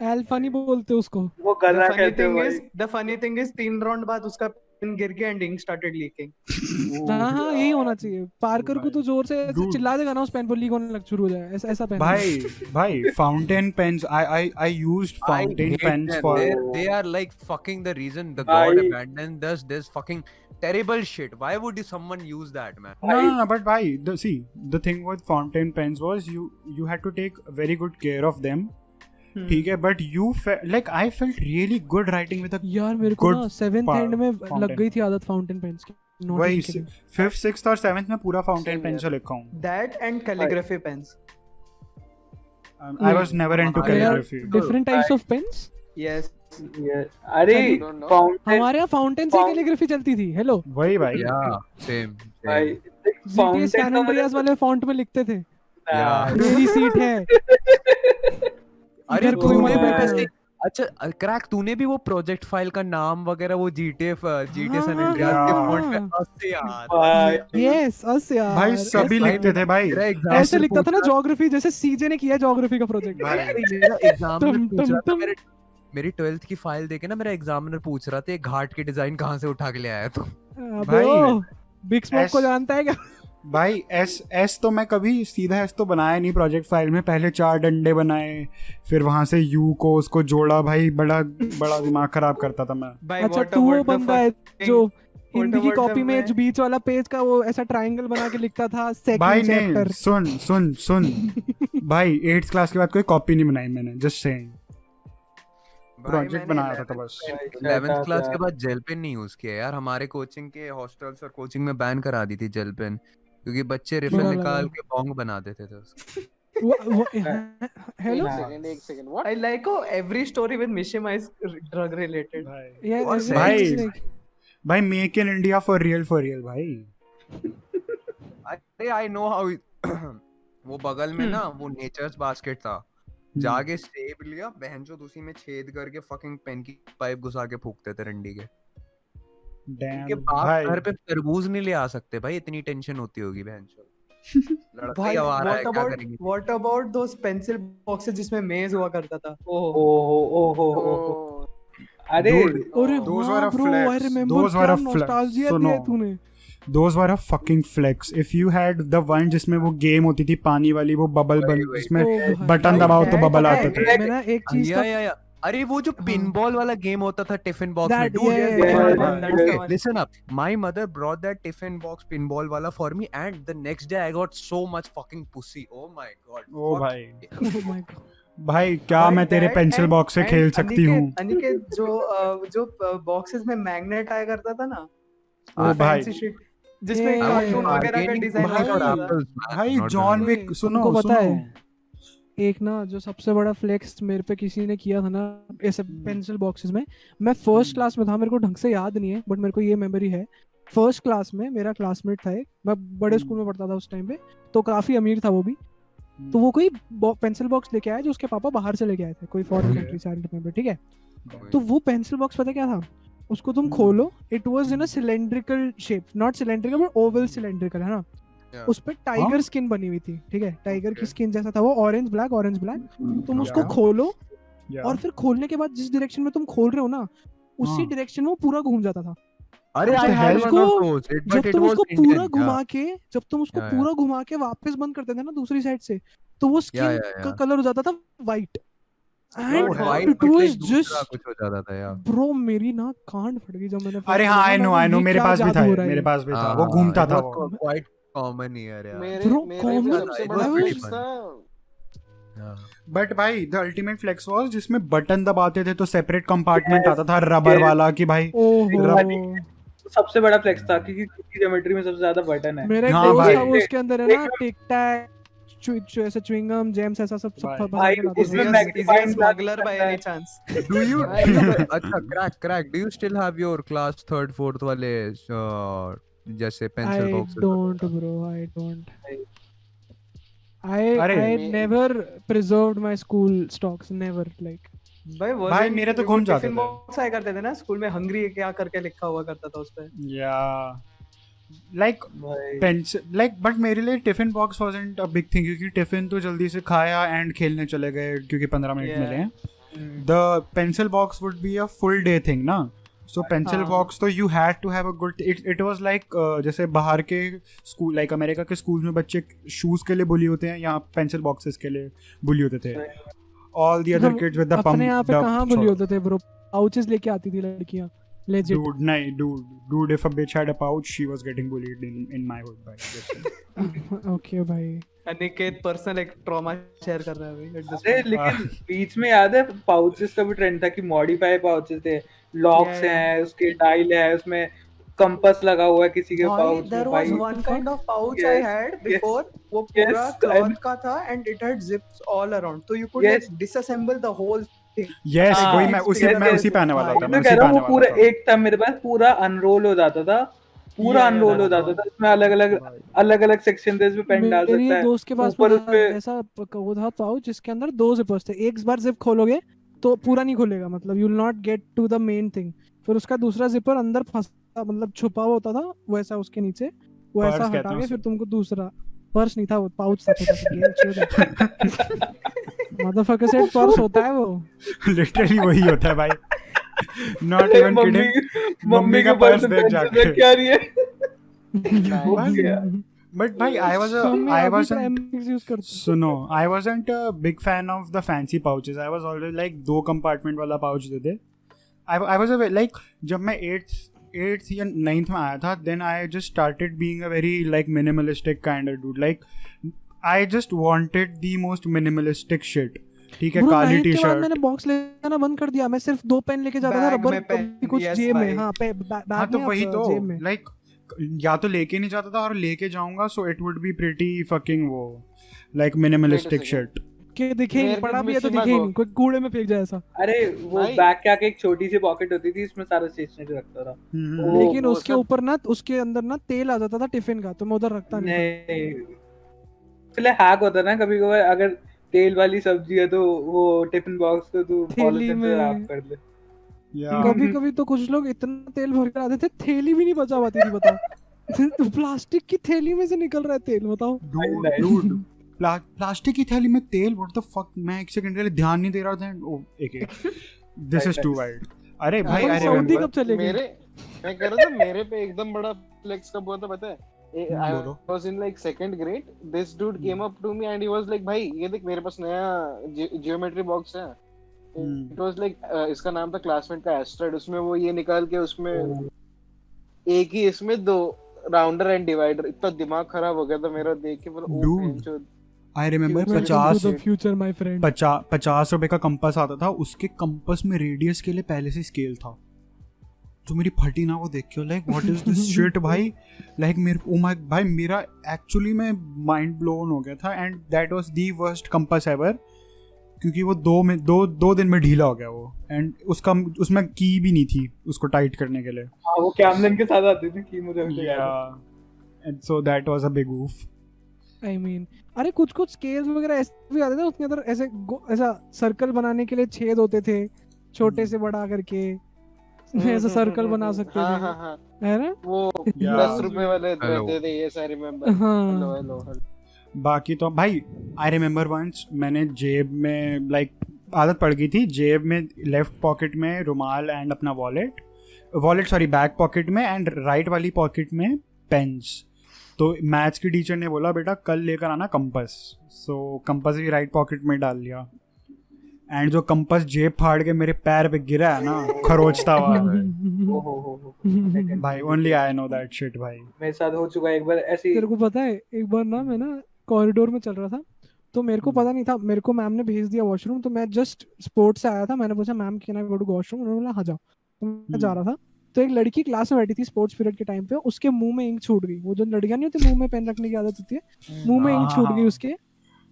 अल्फा नहीं बोलते उसको। वो गला कहते हैं भाई। The funny thing is 3 round बाद उसका पेन गिर गया and ink started leaking. हाँ हाँ, यही होना चाहिए। पार्कर को तो जोर से ऐसे Dude. चिल्ला देगा ना, उस पेन पर लीक होने लग शुरू हो जाए, ऐसा ऐसा पेन। भाई fountain pens I used I fountain hate pens them. for They are like fucking the reason the god Bhai. abandoned us. This fucking terrible shit. Why would someone use that, man? no but bhai the thing with fountain pens was you had to take very good care of them. ठीक है, but you like I felt really good writing with a यार मेरे को Good ना 7th and में लग fountain. गई थी आदत फाउंटेन पेन्स की। Not वही even kidding. 5th 6th और 7th में पूरा फाउंटेन Same पेन here. से लिखा हूँ। That and calligraphy pens. I was never into There are calligraphy. Different types of pens? Yes. Yes. अरे I don't know. फाउंटेन हमारे यहाँ फाउंटेन से Foun- कैलीग्राफी चलती थी। हेलो, वही भाई। Yeah, same. भाई GTA फाउंटेन सैन का एंड्रियास वाले फॉन्ट में लिखते थे, Yeah. मेरी सीट है। अरे इधर कोई तूने मत भी बैठना। वैसे अच्छा क्रैक तूने भी वो प्रोजेक्ट फाइल का नाम वगैरह वो GTA San हाँ, Andreas के हाँ, फॉन्ट हाँ। में हंसते यार। भाई यस, अस यार। भाई सभी भाई, लिखते थे भाई। मेरा एग्जाम ऐसे लिखता था ना ज्योग्राफी, जैसे सीजे ने किया ज्योग्राफी का प्रोजेक्ट। मेरा एग्जामिनर तुम- पूछ रहा था तुम- मेरी 12th की फाइल देखे ना, मेरा एग्जामिनर पूछ रहा था ये घाट की डिजाइन कहाँ से उठा के ले आया तू? ब्रो, बिग स्मोक को ऐस- जानता है क्या? भाई एस तो मैं कभी सीधा एस तो बनाया नहीं प्रोजेक्ट फाइल में। पहले 4 डंडे बनाए, फिर वहां से यू को उसको जोड़ा। भाई बड़ा दिमाग खराब करता था मैं। By अच्छा, what तू वो about the बंदा है fucking- जो हिंदी की about कॉपी the में man? जो बीच वाला पेज का वो ऐसा ट्रायंगल बना के लिखता था, भाई सेकंड नहीं, चैप्टर। सुन भाई 8th क्लास के बाद कोई कॉपी नहीं बनाई मैंने, जस्ट सेइंग। प्रोजेक्ट बनाया था तो बस। 11th क्लास के बाद जेल पेन नहीं यूज किया यार। हमारे कोचिंग के हॉस्टल्स और कोचिंग में बैन करा दी थी जेल पेन, क्योंकि बच्चे रिफिल बुरा निकाल लगा। के बॉन्ग बना देते थे उसको। हेलो, एक second what? I like how every story with Mishima is drug related. यार और ऐसे भाई- like- भाई make in India for real भाई। अरे आई नो हाउ वो बगल में ना वो नेचर्स बास्केट था, जाके सेब लिया बहनचोद, उसी में छेद करके फकिंग पेन की पाइप घुसा के फूकते थे रंडी के। डैम के बाप भाई। घर पे तरबूज नहीं ले आ सकते भाई, इतनी टेंशन होती होगी बहनचोद। लड़का ही भाई, आवारा है, what क्या about करेंगे? what about those pencil boxes जिसमें मेज हुआ करता था? ओह, ओहो अरे Dude, अरे Those हाँ were a bro, flex. I remember. Those were क्या a flex. नॉस्टैल्जिया सुनो। दिया है तूने। those were a fucking flex. If you had the one जिसमें वो गेम होती थी पानी वाली, वो बबल वही, बन वही। जिसमें ओ भाई, बटन दबाओ तो भाई, बबल भाई, आते थे. भाई, मैं ना एक चीज या अरे वो जो हाँ। पिनबॉल वाला गेम होता था टिफिन बॉक्स में, That- dude, yeah, yeah, yeah. listen up, my mother brought that tiffin box pinball wala for me, and the next day I got so much fucking pussy. Oh my god. Oh fuck. भाई, oh my god. भाई क्या मैं तेरे pencil box से खेल सकती हूँ. अनिकेत जो बॉक्सेस में मैग्नेट आया करता था ना, ओ भाई, fancy shit, जिसमें Yeah, कार्टून yeah, वगैरह का Gaining डिजाइन pussy लगा for होता था। apples, man, भाई not जॉन the- विक सुनो तुमको पता सुनो. है एक ना जो सबसे बड़ा फ्लेक्स मेरे पे किसी ने किया था ना ऐसे पेंसिल बॉक्सेस में, मैं फर्स्ट क्लास में था, मेरे को ढंग से याद नहीं है बट मेरे को ये मेमोरी है. फर्स्ट क्लास में मेरा क्लासमेट था एक, मैं बड़े स्कूल में पढ़ता था उस टाइम पे, तो काफी अमीर था वो भी. तो वो कोई पेंसिल बॉक्स लेके आया जो उसके पापा बाहर से लेके आए थे, कोई फॉरेन Okay. कंट्री से, आई रिमेंबर, ठीक है. तो वो पेंसिल बॉक्स पता क्या था, उसको तुम खोलो, it was in a cylindrical shape, not cylindrical but Oval cylindrical, है ना. Yeah. उस पे टाइगर स्किन बनी हुई थी, ठीक है, टाइगर की Okay. स्किन जैसा था वो, ऑरेंज ब्लैक. तुम उसको Yeah. खोलो Yeah. और फिर खोलने के बाद जिस डायरेक्शन में तुम खोल रहे हो ना, उसी हाँ. डायरेक्शन में वो पूरा घूम जाता था. अरे What I the had hell? one of those, जब but it तुम was उसको पूरा Indian, घुमा yeah. के, जब तुम उसको Yeah, पूरा घुमा के वापस बंद करते थे ना दूसरी साइड से, तो वो स्किन yeah, का yeah. कलर हो जाता था white. Oh, and white it but like was दूसरा जस्ट कुछ हो जाता था यार. ब्रो, मेरी ना कान फट गई जब मैंने अरे हाँ, आई नो मेरे पास भी था, मेरे पास भी था, वो घूमता था वो. Quite common here, yeah. मेरे Bro, मेरे common- भी सबसे it बड़ा was flex pretty था. Yeah. बट भाई द अल्टीमेट फ्लेक्स वाज जिसमें बटन दबाते थे तो सेपरेट कंपार्टमेंट आता था रबर वाला कि भाई. ओहो, सबसे बड़ा फ्लेक्स था क्योंकि ज्योमेट्री में सबसे ज्यादा बटन है. मेरा एक हाँ दोस्त भाई. था, वो उसके अंदर है ना टिक टैक, ऐसे च्युइंगम, जेम्स, ऐसा सब भाई. फंसा भाई, के लाता उसमें था. magnifying स्मगलर glass बाय रहता एनी है. चांस. Do you अच्छा crack do you still have your class 3rd 4th वाले जैसे pencil I box? don't, bro. I don't. अरे. I never preserved my school stocks. Never, like. भाई, मेरे तो घूम जाते थे. बॉक्स आया करते थे ना स्कूल में, हंग्री क्या करके लिखा हुआ करता था उस पे. या लाइक भाई, पेंसिल लाइक, बट मेरे लिए tiffin box wasn't a big thing क्योंकि टिफिन तो जल्दी से खाया एंड खेलने चले गए क्योंकि 15 मिनट Yeah. मिले हैं. The pencil box would be a full day thing ना. सो पेंसिल हाँ. बॉक्स तो you had to have a good, it was like जैसे बाहर के स्कूल लाइक अमेरिका के स्कूल्स में बच्चे शूज के लिए बुली होते हैं, यहाँ पेंसिल बॉक्सेस के लिए बुली होते थे. ऑल द अदर हम किड्स विद द पंप अपने यहाँ पे कहाँ बुली होते थे, bro? Pouches लेके आती थी लड़कियाँ. Legit. dude if a bitch had a pouch she was getting bullied in my hood by this. Okay, भाई. अनिकेत पर्सनल एक ट्रॉमा शेयर कर रहा है अभी at this अरे point. लेकिन बीच में याद है पाउचेस का भी ट्रेंड था कि मॉडिफाई पाउचेस थे, लॉक्स Yeah, yeah. हैं, उसके डायल है, उसमें कंपास लगा हुआ है किसी के भाई, पाउच there में. was भाई one kind of pouch I Yes, had yes, before. वो yes, पूरा cloth का था and it had zips all around. So you could Yes. like disassemble the whole thing. yes हाँ, वही मैं उसी yes, मैं yes. उसी पे आने वाला हाँ, था, मैं मैं कह उसी पे रहा हूँ आने वो पूरा वाला था. एक था मेरे पास, पूरा अनरोल हो जाता था, पूरा Yeah, अनरोल हो yeah, जाता था. उसमें अलग अलग सेक्शन थे, इसमें पेन डाल मेरी सकता एक है. दोस्त के पास ऊपर में उसपे ऐसा वो था पाउच जिसके अंदर 2 जिपर्स थे. एक बार जिप खोलोगे तो पूरा नहीं खुलेगा, मतलब you will not get to the main thing. फिर उसका दूसरा जिपर अंदर फंसा, मतलब छुपा हुआ होता था वैसा उसके नीचे, वो ऐसा पर्स कहते हटा हैं के उसे. फिर तुमको दूसरा पर्स नहीं था, वो पाउच था छोटा सा. गेम छोड़. मदरफकर सेट पर्स होता है वो. लिटरली वही होता है भाई. Not even kidding. मम्मी का पर्स देख जाके. क्या रही है. बट भाई आई वाज मम्मी आई अभी वाजंट प्राइमरीज यूज करती है. सुनो I wasn't a big fan of the fancy pouches. I was always like 2 compartment वाला पाउच दे दे. आई वाज लाइक जब मैं 8th या 9th में आया था, then I just started being a very like minimalistic kind of dude. Like I just wanted the most minimalistic shit. ठीक है, Bro, काली 9th टी के बाद शर्ट. मैंने बॉक्स लेना बंद कर दिया. मैं सिर्फ 2 पेन लेके जाता था, Bag रबर में pen, कुछ yes, जेब में. भाई. हाँ, हाँ बैग तो में वही तो जेब में. लाइक या तो लेके नहीं जाता था और लेके जाऊंगा, so it would be pretty fucking वो like minimalistic Wait a second. Shit. के दिखे ही नहीं, मेरे पड़ा को भी है तो मिस्सी दिखे ही मांगो. नहीं, कोई कूड़े में फेंक जाए ऐसा. अरे वो भाई. बैग के आगे एक छोटी सी पॉकेट होती थी, इसमें सारा स्टेशनरी रखता था. वो- लेकिन वो उसके सब- ऊपर ना, उसके अंदर ना तेल आ जाता था टिफिन का, तो मैं उधर रखता नहीं था. नहीं, इसलिए हैक होता है ना कभी कभार, अगर तेल वाली सब्जी है तो वो टिफिन बॉक्स को तू थैली पॉलिथीन से में. रैप कर दे. या कभी कभी तो कुछ लोग इतना तेल भर के आते थे, थैली भी नहीं बचा पाती थी, बताओ. प्लास्टिक की थैली में से निकल रहा है तेल, बताओ. डूड प्लास्टिक की थैली में तेल, व्हाट द फक. मैं एक सेकंड के लिए ध्यान नहीं दे रहा था. ओ एक दिस इज टू वाइल्ड. अरे भाई अपन आई सऊदी रिमेंबर. कब चले गए? मेरे मैं कह रहा था मेरे पे एकदम बड़ा फ्लेक्स कब हुआ था पता है? I बोलो। was in like second grade. This dude came up to me and he was like, भाई ये देख मेरे पास नया जियोमेट्री बॉक्स है. It was like इसका नाम था क्लासमेट का एस्ट्रॉइड. उसमें वो ये निकाल के उसमें एक ही इसमें दो राउंडर एंड डिवाइडर. इतना दिमाग खराब हो गया था मेरा देख के. बोला ओ Dude. I remember Welcome to 50 the future, my friend. 50 रुपए का कंपास आता था, उसके कंपास में रेडियस के लिए पहले से स्केल था. जो मेरी फटी ना वो देख के like what is this shit भाई. लाइक मेरे ओ माय भाई मेरा एक्चुअली में माइंड ब्लोन हो गया था. And that was the worst compass ever, क्योंकि वो दो दिन में ढीला हो गया वो. एंड उसमें की भी नहीं थी उसको टाइट करने के लिए. हाँ वो कैमलिन के साथ आती थी की मुझे and so that was a big of. I mean, अरे कुछ स्केल्स वगैरह ऐसे भी आते थे उसके अंदर. ऐसा सर्कल बनाने के लिए छेद होते थे छोटे से बड़ा करके. ऐसा सर्कल बना सकते हाँ थे, हाँ हाँ है ना? वो 10 रुपए वाले रहते थे. ये सारे रिमेम्बर. हाँ. हेलो. बाकी तो भाई आई रिमेम्बर वंस मैंने जेब में लाइक आदत पड़ गई थी जेब में लेफ्ट पॉकेट में रुमाल एंड अपना वॉलेट सॉरी बैक पॉकेट में एंड राइट वाली पॉकेट में पेन्स. तो मैथ्स की टीचर ने बोला बेटा कल लेकर आना कंपास. सो कंपास भी राइट पॉकेट में डाल लिया. एंड जो कंपास जेब फाड़ के मेरे पैर पे गिरा है ना खरोचता हुआ भाई. Only I know that shit भाई. मेरे साथ हो चुका है एक बार ऐसी. तेरे को पता है एक बार ना मैं ना कॉरिडोर में चल रहा था, तो मेरे को पता नहीं था. मेरे को मैम ने भेज दिया वॉशरूम. तो मैं जस्ट स्पोर्ट्स से आया था. मैंने पूछा ma'am can I go to washroom. उन्होंने बोला हाँ जाओ. तो मैं जा रहा था, तो एक लड़की क्लास में बैठी थी स्पोर्ट्स पीरियड के टाइम पे. उसके मुंह में इंक छूट गई. वो जो लड़कियां नहीं होती मुंह में पेन रखने की आदत होती है, मुंह में इंक छूट गई उसके.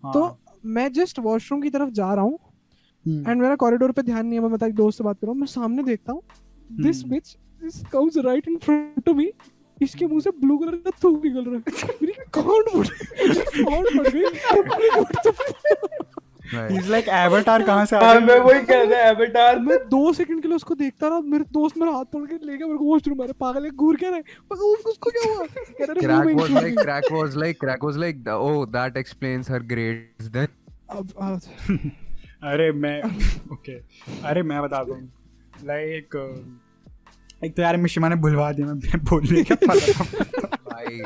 तो मैं जस्ट वॉशरूम की तरफ जा रहा हूँ एंड मेरा कॉरिडोर पे ध्यान नहीं है. मैं बता दोस्त से बात कर रहा हूँ. मैं सामने देखता हूँ this beach comes right in front of me. इसके मुंह से ब्लू कलर का थूक निकल रहा है. मेरी कान फट गई. ही इज लाइक एवाटार कहां से आ हाँ गया. मैं वही कह रहा था एवेटार. मैं 2 सेकंड के लिए उसको देखता रहा. मेरे दोस्त मेरा हाथ पकड़ के ले गया मेरे को वॉशरूम. अरे पागल है घूर क्या रहा है. उसको क्या हुआ? कह रहा है मुंह में छूट गई. Crack was like, oh, that explains her grades then. अरे मैं बता दूं लाइक एक तो यार मिशिमा ने भुलवा दिया. मैं बोलने क्या भाई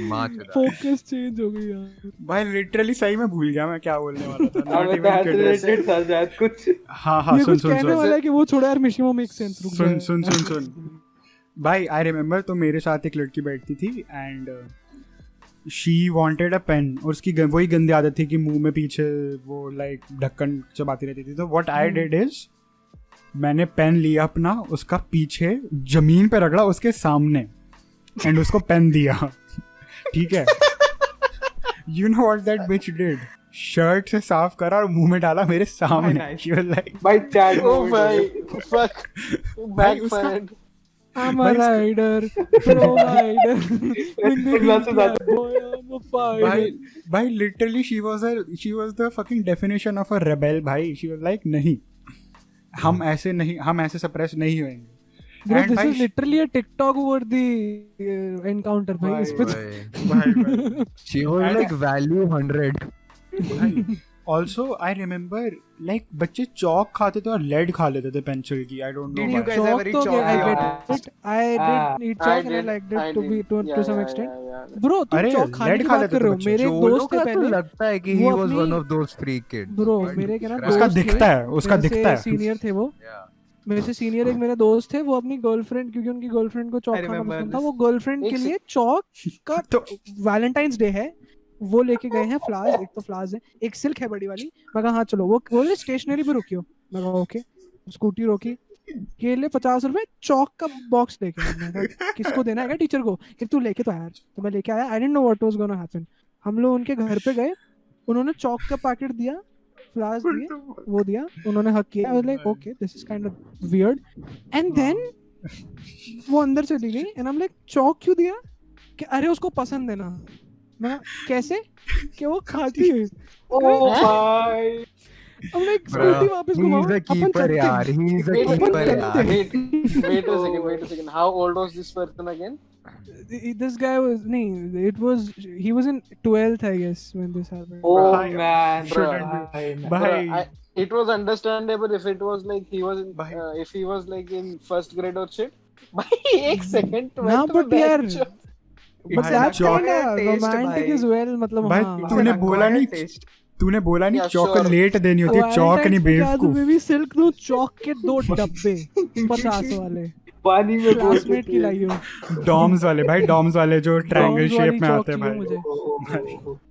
माँ चुदा. फोकस चेंज हो गई यार. भाई लिटरली सही में भूल गया मैं क्या बोलने वाला था. हाँ मैं तो रिलेटेड था शायद कुछ. हाँ ये सुन कुछ कहने वाला है कि वो छोड़ा यार मिशिमा मेक सेंस. रुक जा. सुन भाई आई रिमेम्बर. तो मेरे साथ एक लड़की बैठती थी and she wanted a pen. और उसकी वही गंदी आदत थी कि मुंह में पीछे वो लाइक ढक्कन चबाती रहती थी. तो व्हाट आई डिड इज मैंने पेन लिया अपना, उसका पीछे जमीन पे रगड़ा उसके सामने एंड उसको पेन दिया. ठीक है. You know what that bitch did? Shirt से साफ करा और मुंह में डाला मेरे सामने. She was like, भाई चैट. ओ भाई fuck backfired. I'm a rider, provider. Boy, I'm a fighter. भाई literally she was the fucking definition of a rebel भाई. She was like नहीं हम ऐसे सप्रेस नहीं होंगे. Bro, this is literally a TikTok worthy encounter भाई. इस पे She was like value 100. भाई also I remember like बच्चे चौक खाते थे और lead खा लेते थे पेंसिल की. I don't know Did you why. guys have very Chalk तो chalky I eyes? get it. I did eat chalk and I liked it to some extent. Bro, तुम अरे, चौक खाने lead की खा बात लेते कर रहे थे हो. बच्चे. मेरे एक जोलो दोस्त थे का तो पहले. लगता है कि वो he was अपनी- one of those free kids. Bro, But मेरे के ना उसका दोस्त दिखता थे, है उसका मेरे से दिखता है. सीनियर थे वो. yeah. मेरे से सीनियर एक मेरे दोस्त थे. वो अपनी गर्लफ्रेंड, क्योंकि उनकी गर्लफ्रेंड को चौक I खाना remember पसंद था, this. वो गर्लफ्रेंड के लिए चौक का तो वैलेंटाइंस डे है वो लेके गए हैं. फ्लावर्स, एक तो फ्लावर्स है, एक सिल्क है बड़ी वाली. मैं कहा हाँ चलो. वो बोले स्टेशनरी पे रुकियो. मैं कहा ओके. स्कूटी रोकी. केले 50 रुपए. चौक का बॉक्स लेके आया. मैं कहा किसको देना है? टीचर को. कि तू लेके तो आया. तो मैं लेके आया. I didn't know what was gonna happen. हम लोग उनके घर पे गए. उन्होंने चौक का पैकेट दिया, फ्लावर्स दिए, वो दिया. उन्होंने हक किया. I was like okay this is kind of weird. And then वो अंदर चली गई एंड आई एम लाइक चौक क्यों दिया? कि अरे उसको पसंद है ना. मैं कैसे कि वो खाती है. ओ भाई. अब लाइक Bro, स्कूटी वापस घुमाओ. he's a keeper यार. He's a keeper यार. Wait a second. How old was this person again? This guy was he was in 12th I guess when this happened. Oh भाई, man. shouldn't भाई. भाई It was understandable if it was like he was in, Bhai. if he was like in first grade or shit. भाई एक second ना but यार but भाई, that's Chowk- kind of taste romantic भाई। as well मतलब भाई, हाँ तूने An बोला नहीं acquired taste। तूने बोला नहीं Yeah, sure. चॉकलेट देनी होती है चौक नहीं Valentine's पे क्या बेवकूफ तुम्हें भी सिल्क दूं चौक के 2 डब्बे 50 वाले पानी में घोल क्लासमेट की लाई हो डॉम्स वाले भाई डॉम्स वाले जो ट्रायंगल Doms वाली शेप में चौक आते हैं चाहिए भाई मुझे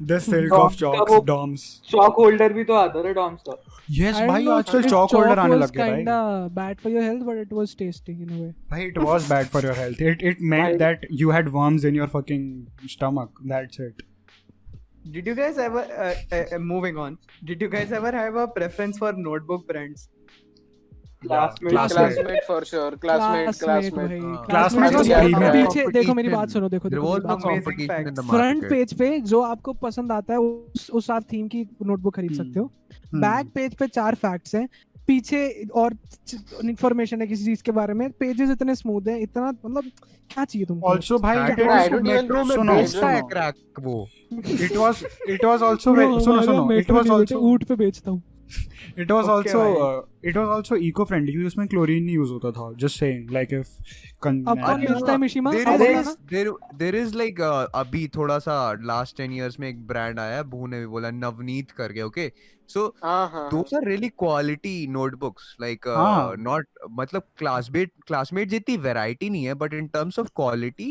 द सिल्क Doms ऑफ का चॉक्स वो- डॉम्स चॉक होल्डर भी तो आता था डॉम्स का। यस I don't भाई know आजकल if चॉक होल्डर आने was लग गए भाई kinda bad for your health but it was tasty in a way भाई it was bad for your health it meant भाई- that you had worms in your fucking stomach that's it Did you guys ever moving on? Did you guys ever have a preference for notebook brands? Classmate, classmate for sure, classmate. भाई Classmate was में premium. पीछे देखो मेरी बात सुनो देखो There देखो was मेरी no बात सुनो। amazing competition in the facts. Front market. Page पे जो आपको पसंद आता है उस आप थीम की नोटबुक खरीद सकते हो बैक पेज पे 4 फैक्ट्स हैं पीछे और इन्फॉर्मेशन है किसी चीज के बारे में पेजेस इतने स्मूथ हैं इतना मतलब क्या चाहिए तुमको also भाई That it is was I don't even- metro में सुनो, बेचता है सुनो। crack वो। it was also very सुनो सुनो it was also ऊंट पे बेचता हूँ it was Okay, also भाई। it was also eco friendly क्योंकि उसमें क्लोरीन नहीं यूज होता था just saying like if अब कौन बेचता है मिशिमा There अब is, बताना। there is like अभी थोड़ा सा last 10 years में एक brand आया है भू ने भी बोला नवनीत करके okay so हाँ those are really quality notebooks like हाँ। not मतलब classmate जितनी variety नहीं है but in terms of quality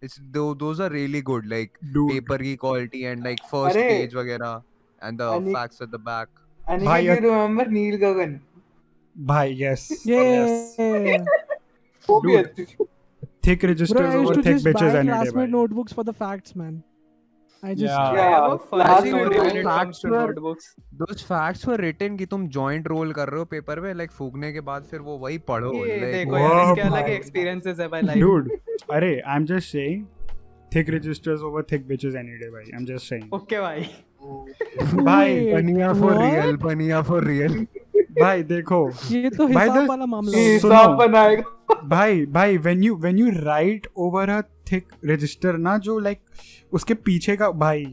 it's those are really good like dude paper की quality and like first अरे, page वगैरह and the Anik- facts at the back Aniket, you remember नील गगन? भाई yes ये वो भी Dude. अच्छी थी। thick Bro, registers I used over to thick just bitches buy any day classmate भाई notebooks for the facts, man. I just Yeah. I have a funny Classmate story when it notebooks comes to were- notebooks. those facts were written कि तुम joint roll कर रहे हो paper में like फूकने के बाद फिर वो वही पढ़ो ये like देखो यार Wow, इनके अलग भाई। experiences है भाई life में। dude अरे I'm just saying thick registers over thick bitches any day भाई I'm just saying Okay भाई। भाई Wait, बनिया for what? real बनिया for real भाई देखो ये तो By हिसाब the- वाला मामला हो गया। सुनो। हिसाब बनाएगा। भाई when you write over a thick register ना जो like उसके पीछे का भाई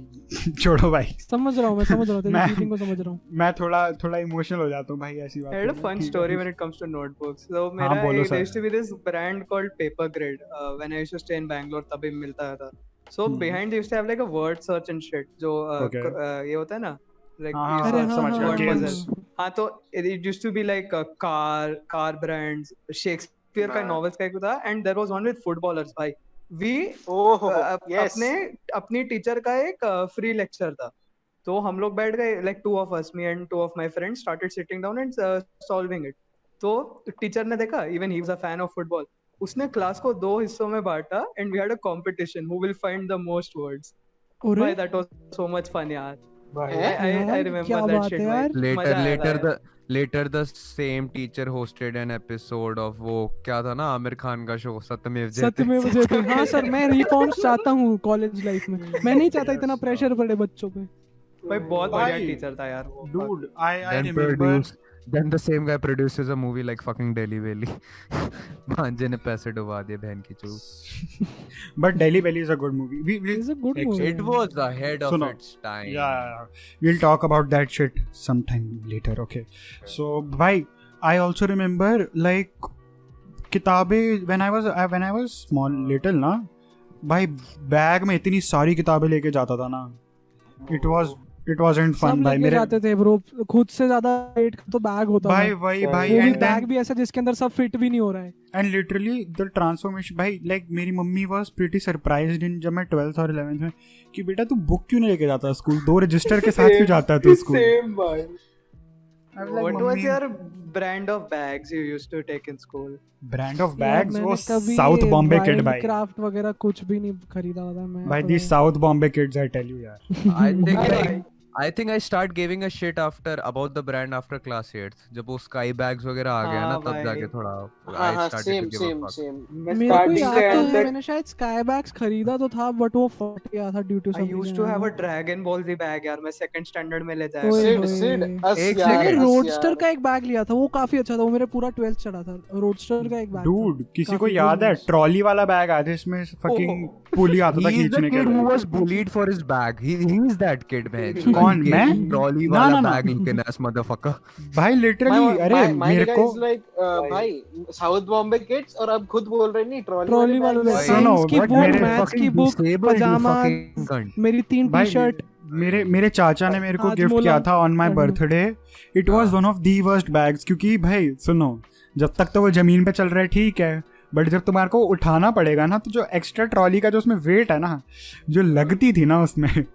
छोड़ो भाई समझ रहा हूँ तेरी मैं- फीलिंग को समझ रहा हूँ मैं थोड़ा इमोशनल हो जाता हूँ भाई ऐसी बात I had a है। fun ठीक है, story ठीक when it comes to notebooks. So हाँ, मेरा बोलो there sir। used to be this brand called Paper Grid when I used to stay in Bangalore तभी मिलता था। So behind they used to have like a word search and shit जो Okay। ये होता है ना like हाँ, ये हाँ, अरे सब हाँ समझ गया, word games। puzzle। हाँ तो it used to be like car brands Shakespeare का हाँ। novels का एक था and there was one with footballers भाई we ओह यस अपनी टीचर का एक फ्री लेक्चर था तो हम लोग बैठ गए like two of us me and two of my friends started sitting down and solving it तो टीचर ने देखा even he was a fan of football उसने क्लास को 2 हिस्सों में बांटा and we had a competition who will find the most words अरे भाई that was so much fun यार भाई I यार, remember क्या that बात shit है भाई यार। मजा आया था यार। later the same teacher hosted an episode of वो क्या था ना आमिर खान का शो सत्यमेव जयते सत्यमेव जयते हाँ सर मैं रिफॉर्म्स चाहता हूँ कॉलेज लाइफ में मैं नहीं चाहता इतना प्रेशर पड़े बच्चों पे भाई बहुत बढ़िया भाई, टीचर था यार वो dude I then remember then the same guy produces a movie like fucking Delhi Belly भांजे ने पैसे डुबा दिए बहन की चूत but Delhi Belly is a good movie we It's a good Ex- movie. it was ahead of सुनो, its time yeah we'll talk about that shit sometime later okay so bhai I also remember like किताबें when I was small little ना भाई bag में इतनी सारी किताबें लेके जाता था ना it wasn't fun सब भाई लेके मेरे जाते थे ब्रो खुद से ज्यादा वेट तो बैग होता भाई था वही वो भाई वो भी and बैग then भी ऐसा जिसके अंदर सब फिट भी नहीं हो रहा है and literally the transformation भाई like मेरी mummy was pretty surprised in जब मैं 12th और 11th में कि बेटा तू बुक क्यों नहीं लेके जाता स्कूल 2 रजिस्टर के साथ क्यों जाता है तू स्कूल सेम भाई। I was like, what was "mummy, your brand of bags you used to take in school brand of यार, bags मैंने वो कभी साउथ बॉम्बे किड भाई क्राफ्ट वगैरह कुछ भी नहीं खरीदा था मैं भाई तो the south Bombay kids I tell you यार I think I start giving a shit after about the brand after class 8th जब वो sky bags वगैरह आ गया ना हाँ तब भाई। जाके थोड़ा हाँ I हाँ started same to give a same fuck same मैं मेरे को स्टार्टिंग याद से तो एंड है तक मैंने शायद स्काई बैग्स खरीदा तो था बट वो फट गया था due to I used to have a Dragon Ball Z bag यार मैं second standard में ले जाया ओए करता सिड होए। सिड अस एक यार मैंने second, अस रोडस्टर यार का एक बैग लिया था वो काफी अच्छा था वो मेरे पूरा 12th चढ़ा था रोडस्टर का एक बैग डूड किसी को काफी याद है good news। ट्रॉली वाला बैग आया था इसमें फकिंग पुली आता था He is the खींचने के kid who लिए। was bullied for his bag. He's that kid, man. कौन, मैं? Trolley ना, वाला ना, ना। bag looking ass motherfucker. भाई लिटरली अरे my मेरे nigga को is like भाई साउथ बॉम्बे किड्स और अब खुद बोल रहे नहीं ट्रॉली वालों ने भाई, सुनो, साइंस की but बुक, मेरे- मैथ्स की fucking बुक, disabled, you पजामा, fucking cunt. मेरी 3 भाई टी-शर्ट। मेरे चाचा ने मेरे को गिफ्ट हाजमोला किया था ऑन माय पढ़ना। Birthday. It was one of the worst bags, क्योंकि भाई सुनो, जब तक तो वो जमीन पे चल रहा है ठीक है, बट जब तुम्हारे को उठाना पड़ेगा ना, तो जो एक्स्ट्रा ट्रॉली का जो उसमें वेट है ना, जो लगती थी ना उसमें,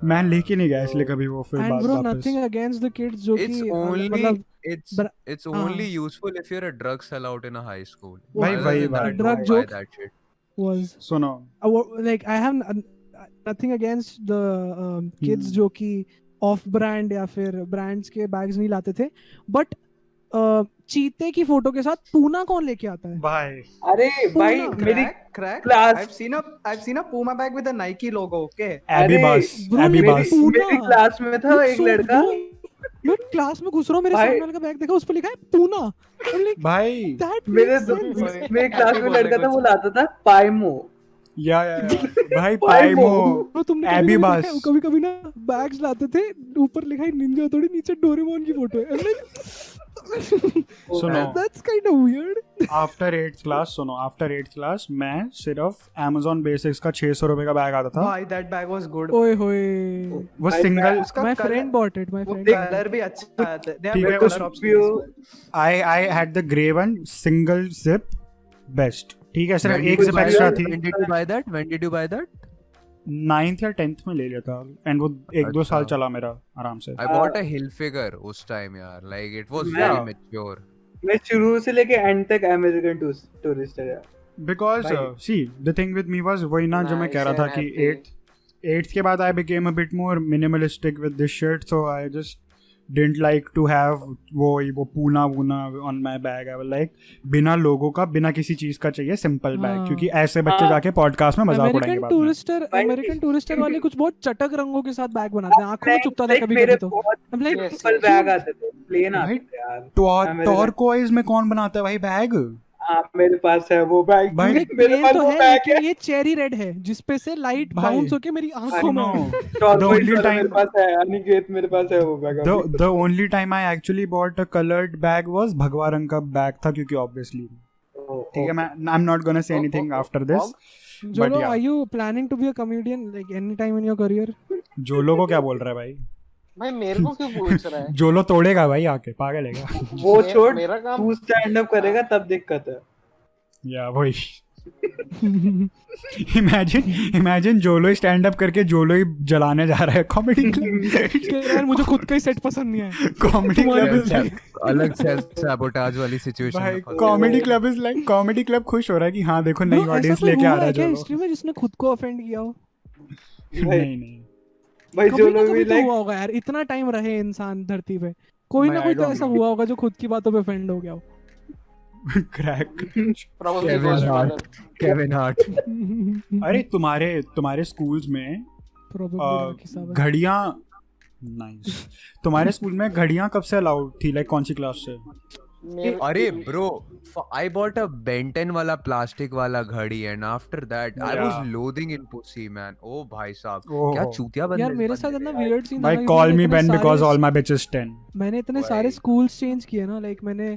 मैं लेके नहीं गया इसलिए कभी वो फिर एंड बात ब्रो वापस। नथिंग अगेंस्ट द किड्स जो It's कि only मतलब but- it's हाँ। only useful if you're a drug sellout in a high school. भाई, Other वही than बात। that, Drug don't buy joke- that shit. was सुनो, like I have nothing against the kids जो कि of brand या फिर brands के bags नहीं लाते थे, बट चीते की फोटो के साथ पूना कौन लेके आता है? भाई अरे भाई पूना, मेरी crack. class- I've seen a Puma bag with a Nike logo. Okay. एबी अरे, बास, bro, एबी मेरी बास। पूना। मेरी क्लास में था एक So लड़का, bro, मैं क्लास में घुस रहा हूँ, मेरे भाई- सामने वाले का बैग देखा, उस पर लिखा है पूना। I'm like, भाई that मेरे makes sense. मेरे क्लास में लड़का था, वो लाता था पाइमो। या भाई पाइमो। पाइमो, Bro, तुमने एबी बास। कभी कभी ना बैग्स लाते थे, ऊपर लिखा है निंजा हथौड़ी, नीचे डोरेमोन की फोटो है। I'm like, सुनो, that's kind of weird. After 8th class, सुनो आफ्टर 8th क्लास मैं सिर्फ Amazon बेसिक्स का 600 रुपए का बैग आता था। भाई that bag was good. ओए होए, वो भाई, सिंगल, उसका my colour- friend bought it, my वो friend. कलर भी अच्छा आता है। They have ठीक है, good उस- color options. I had the grey one, single zip, best. ठीक है, सिर्फ When एक did you zip buy extra that? थी। When did you buy that? When did you buy that? 9th या 10th में ले लिया था, एंड वो 1-2 साल अच्छा। चला मेरा आराम से। I bought a Hilfiger उस time यार. Like it was Yeah. very mature. मैं शुरू से लेके एंड तक अमेरिकन टूरिस्ट है यार। बिकॉज भाई। See the thing with me was वही ना, जो मैं कह रहा था कि Nice and 8th के बाद I became a bit more minimalistic with this shirt, so I just didn't like to have वो पूना वूना on my bag. I was like बिना लोगों का, बिना किसी चीज का चाहिए सिंपल बैग, हाँ। क्योंकि ऐसे बच्चे हाँ। जाके पॉडकास्ट में मजाक उड़ाएंगे बाद में। भाई- अमेरिकन टूरिस्टर वाले कुछ बहुत चटक रंगों के साथ बैग बनाते हैं, आंखों में चुभता था Like कभी मेरे कभी। तो बहुत I'm like, Yes, simple yes. Bag आते थे, प्लेन आते भाई, थे यार। American- टॉर्कोइज में कौन बनाता है भाई बैग? हाँ, मेरे पास है वो बैग। भाई, like मेरे प्लेन पास तो वो है, बैग है। लेकिन ये चेरी रेड है जिसपे से लाइट भाई, बाउंस होके मेरी आंखों में नो, आए। the only time मेरे पास है, अनिकेत मेरे पास है वो bag. the only time I actually bought a colored bag was भगवा रंग का बैग था, क्योंकि obviously ठीक है, मैं I'm not gonna say anything after this, जोलो, yeah. are you planning to be a comedian like any time in your career? जोलो को क्या बोल रहा है भाई? भाई मेरे को क्यों पूछ रहा है? जोलो तोड़ेगा भाई आके, पागल है क्या? वो छोड़, मेरा काम तू स्टैंड अप करेगा तब दिक्कत है। या वही इमेजिन जोलो ही स्टैंड अप करके जोलो ही जलाने जा रहा है कॉमेडी कि यार मुझे खुद का ही सेट पसंद नहीं आया। कॉमेडी तुम्हारे क्लब बिल इज से- अलग self sabotage वाली situation भाई में फंस comedy club is like, comedy club खुश हो रहा है कि हाँ देखो नई Bro, ऐसा ऑडियंस कोई लेके आ हुआ रहा है है क्या जोलो। हिस्ट्री में जिसने खुद को ऑफेंड किया हो? नहीं नहीं भाई कभी जो ना लोग कभी भी तो लाइक हुआ होगा यार, इतना टाइम रहे इंसान धरती पे, कोई ना मैं- कोई I तो don't ऐसा know. हुआ होगा जो खुद की बातों पे ऑफेंड हो गया हो। Crack. probably Kevin first Hart. brother. Kevin Hart. अरे तुम्हारे स्कूल्स में Probably रखी साहब है। घड़ियां, नाइस, तुम्हारे स्कूल में घड़ियां कब से अलाउड थी, लाइक कौन सी क्लास से? मेरे- अरे bro, I bought a Ben 10 वाला plastic वाला घड़ी and after that I was Yeah. loathing in pussy man. ओ भाई साहब, ओहो। क्या चूतिया बंदे यार मेरे साथ इतना weird scene था भाई ना कि कॉल मैंने मी इतने बेन सारे- बिकॉज ऑल माय bitches 10। मैंने इतने भाई। सारे स्कूल्स चेंज किए ना, लाइक मैंने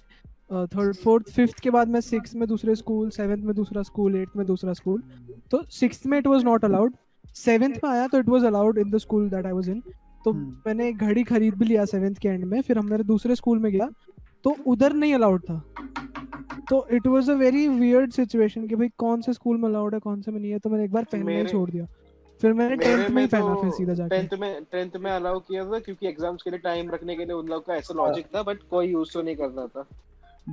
थर्ड फोर्थ फिफ्थ के बाद मैं सिक्स में दूसरे स्कूल, सेवेंथ में दूसरा स्कूल, एट्थ में दूसरा स्कूल। तो सिक्स्थ में it was not allowed, seventh में आया तो it was allowed in the school that I was in. तो मैंने एक घड़ी खरीद भी लिया सेवेंथ के एंड में। फिर हम मेरे दूसरे स्कूल में गया तो उधर नहीं अलाउड था। तो it was a very weird situation कि भाई कौन से स्कूल में अलाउड है कौन से में नहीं है। तो मैंने एक बार पहनना ही मेरे- छोड़ दिया, फिर मैंने मेरे टेंथ में ही तो पहना फिर सीधा जाके। 10th में अलाउ किया था क्योंकि एग्जाम्स के लिए टाइम रखने के लिए उन लोग का ऐसा लॉजिक था, बट कोई यूज तो नहीं करता था।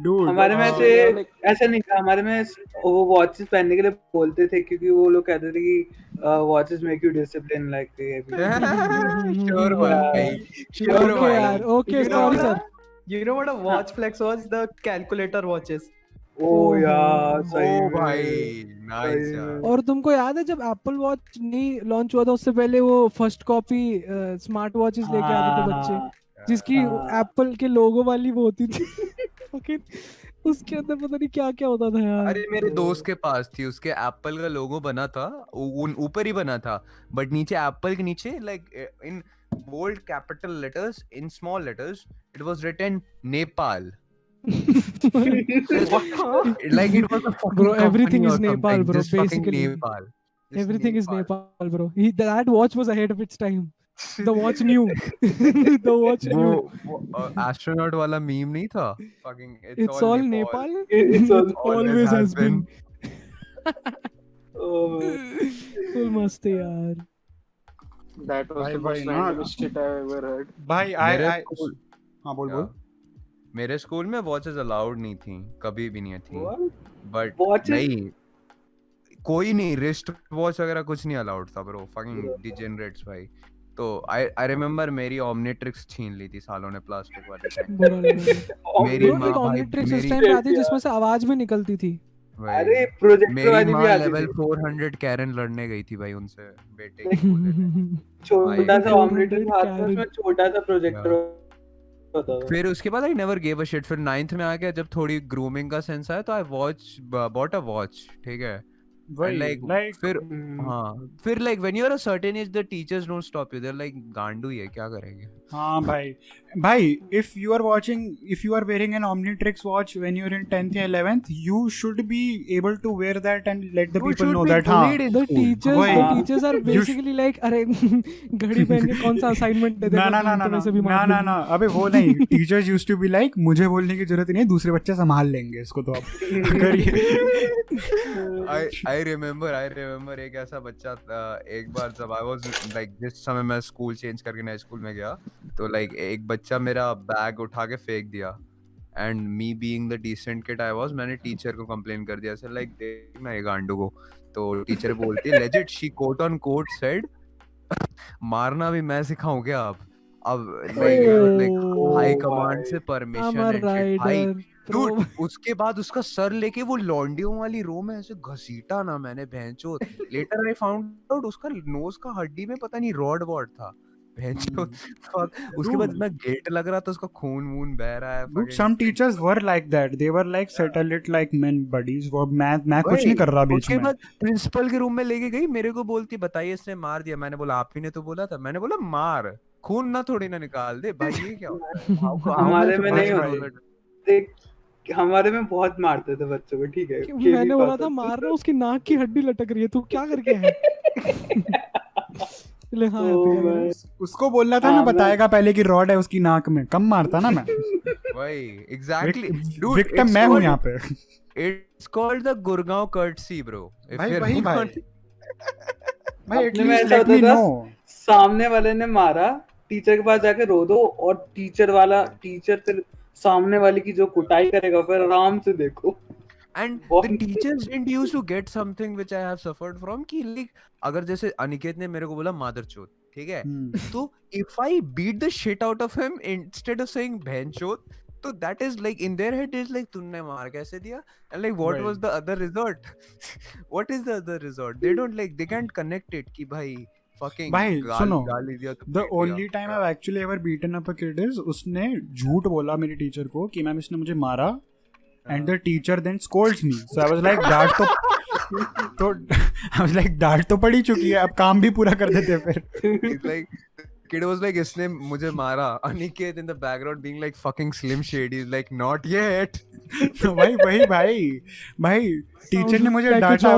डूड हमारे में हाँ, से like- ऐसा नहीं था। हमारे में वो वॉचेस पहनने के लिए बोलते थे, क्योंकि वो लोग कहते थे कि watches make you discipline like Sure भाई, sure ओके भाई. यार, okay You know sorry what sir. You know what a watch flex was? The calculator watches. ओ यार ओ सही में। भाई, nice सही यार. में। और तुमको याद है जब एप्पल वॉच नहीं लॉन्च हुआ था उससे पहले वो फर्स्ट कॉपी स्मार्ट वॉचेस लेके आते थे बच्चे, जिसकी हाँ। एप्पल के लोगो वाली वो होती थी। ओके उसके अंदर पता नहीं क्या क्या होता था यार। अरे मेरे दोस्त के पास थी, उसके एप्पल का लोगो बना था, ऊपर ही बना था, बट नीचे एप्पल के नीचे like in bold capital letters in small letters it was written Nepal. Like it was a fucking Bro, everything company is or Nepal, something. bro. Just fucking Basically, Nepal. Just everything is Nepal. Nepal, bro. That watch was ahead of its time. The watch knew. The watch knew. वो astronaut वाला meme नहीं था? Fucking it's It's all all Nepal. Nepal. It's all- It always has been. Oh, Full मस्त है यार. That was भाई the most ना randomest shit I ever heard. भाई मेरे I स्कूल हाँ बोल Yeah. बोल. मेरे स्कूल में वॉचेस अलाउड नहीं थी, कभी भी नहीं थी. what? But Watches? नहीं, कोई नहीं, रिस्ट वॉच वगैरह कुछ नहीं अलाउड था ब्रो. Fucking Bro. डिजेनरेट्स भाई. तो आई रिमेंबर मेरी ओमनिट्रिक्स छीन ली थी सालों ने प्लास्टिक वाले टाइम. बुरा लगा. मेरी Bro, माँ एक भाई, Omnitrix उस मेरी टाइम पे आती है जिसमें से आवाज भी निकलती थी. भाई, अरे प्रोजेक्टर मेरी वाली भी माँ आती लेवल थी. 400 कैरन लड़ने गई थी भाई उनसे बेटे की बोले थे. छोटा भाई, सा ऑमलेटर हाथ में, Karen. उसमें छोटा सा प्रोजेक्टर होता था. फिर उसके बाद I never gave a shit. फिर 9th में आके जब थोड़ी ग्रूमिंग का सेंस आया तो आई बॉट अ वॉच, ठीक है. वही like like फिर हम्म. हाँ, फिर like when you're a certain age the teachers don't stop you. They're like गांडू ही है, क्या करेंगे. हाँ भाई if you are wearing an Omnitrix watch when you're in 10th या 11th you should be able to wear that and let the You people should know be that bullied in The school. वही. teachers are basically like, अरे घड़ी पहन के कौन सा assignment दे देगा, ना तो वैसे भी मार दूंगी. ना अबे वो नहीं. Teachers used to be like मुझे बोलने की जरूरत नहीं है, दूसरे बच्चे संभाल लेंगे इसको. तो अब अगर I remember एक ऐसा बच्चा था, एक बार जब I was like जिस समय मैं स्कूल चेंज करके नए स्कूल में गया तो like एक बच्चा मेरा बैग उठा के फेंक दिया. And me being the decent kid I was, मैंने टीचर को कंप्लेन कर दिया ऐसे लाइक देखना ये गांडू को. तो टीचर बोलती है legit she quote on quote said मारना भी मैं सिखाऊं क्या अब लाइक हाई कमांड से permission I'm a and shit भाई. rider. Dude, उसके बाद उसका सर लेके वो लॉन्डियों वाली रो में ऐसे घसीटा ना मैंने भैंचोद. लेटर आई फाउंड आउट उसका नोज का हड्डी में पता नहीं रॉड था भैंचोद. फक. उसके बाद इतना गेट लग रहा था, उसका खून वून बह रहा है. Dude, some teachers were like that. They were like settle it like men buddies. वो मैं कुछ नहीं कर रहा बीच उसके में. बाद प्रिंसिपल के रूम में लेके गई, मेरे को बोलती बताइए इसने मार दिया. मैंने बोला आप ही ने तो बोला था. मैंने बोला मार, खून ना थोड़ी ना निकाल दे भाई, ये क्या होता है. हमारे में नहीं भाई. होता. देख, हमारे में बहुत मारते थे बच्चों को, ठीक है. मैंने बोला था मारना, उसकी नाक की हड्डी लटक रही है, तू क्या करके है? ले हाँ भाई. उसको बोलना था ना, बताएगा पहले कि रॉड है उसकी नाक में, कम मारता ना मैं. भाई एग्जैक्टली. विक्टिम मैं हूँ यहाँ पे. It's called the Gurgaon courtesy, bro. If भाई you're भाई not- भाई अपने में एटलीस्ट ऐसा लेट मी होता था, नो. सामने वाले ने मारा, टीचर के पास जाके रो दो, और टीचर फिर सामने वाले की जो कुटाई करेगा फिर आराम से देखो. And बहुत- the teachers didn't used to get something which I have suffered from कि like अगर जैसे अनिकेत ने मेरे को बोला मादरचोद, ठीक है, तो if I beat the shit out of him instead of saying बहनचोद, तो that is like in their head is like तूने मार कैसे दिया, and like what was the other resort. What is the other resort? They don't like, they can't connect it कि भाई fucking भाई सुनो, गाली दिया तो the पीट दिया. only time I've actually ever beaten up a kid is उसने झूठ बोला मेरी टीचर को कि मैम इसने मुझे मारा. And the teacher then scolds me. So I was like डांट तो पड़ी चुकी है, अब काम भी पूरा कर देते फिर. It's like kid was like इसने मुझे मारा. Aniket in the background being like fucking Slim Shady is like not yet. तो भाई टीचर ने मुझे डांटा.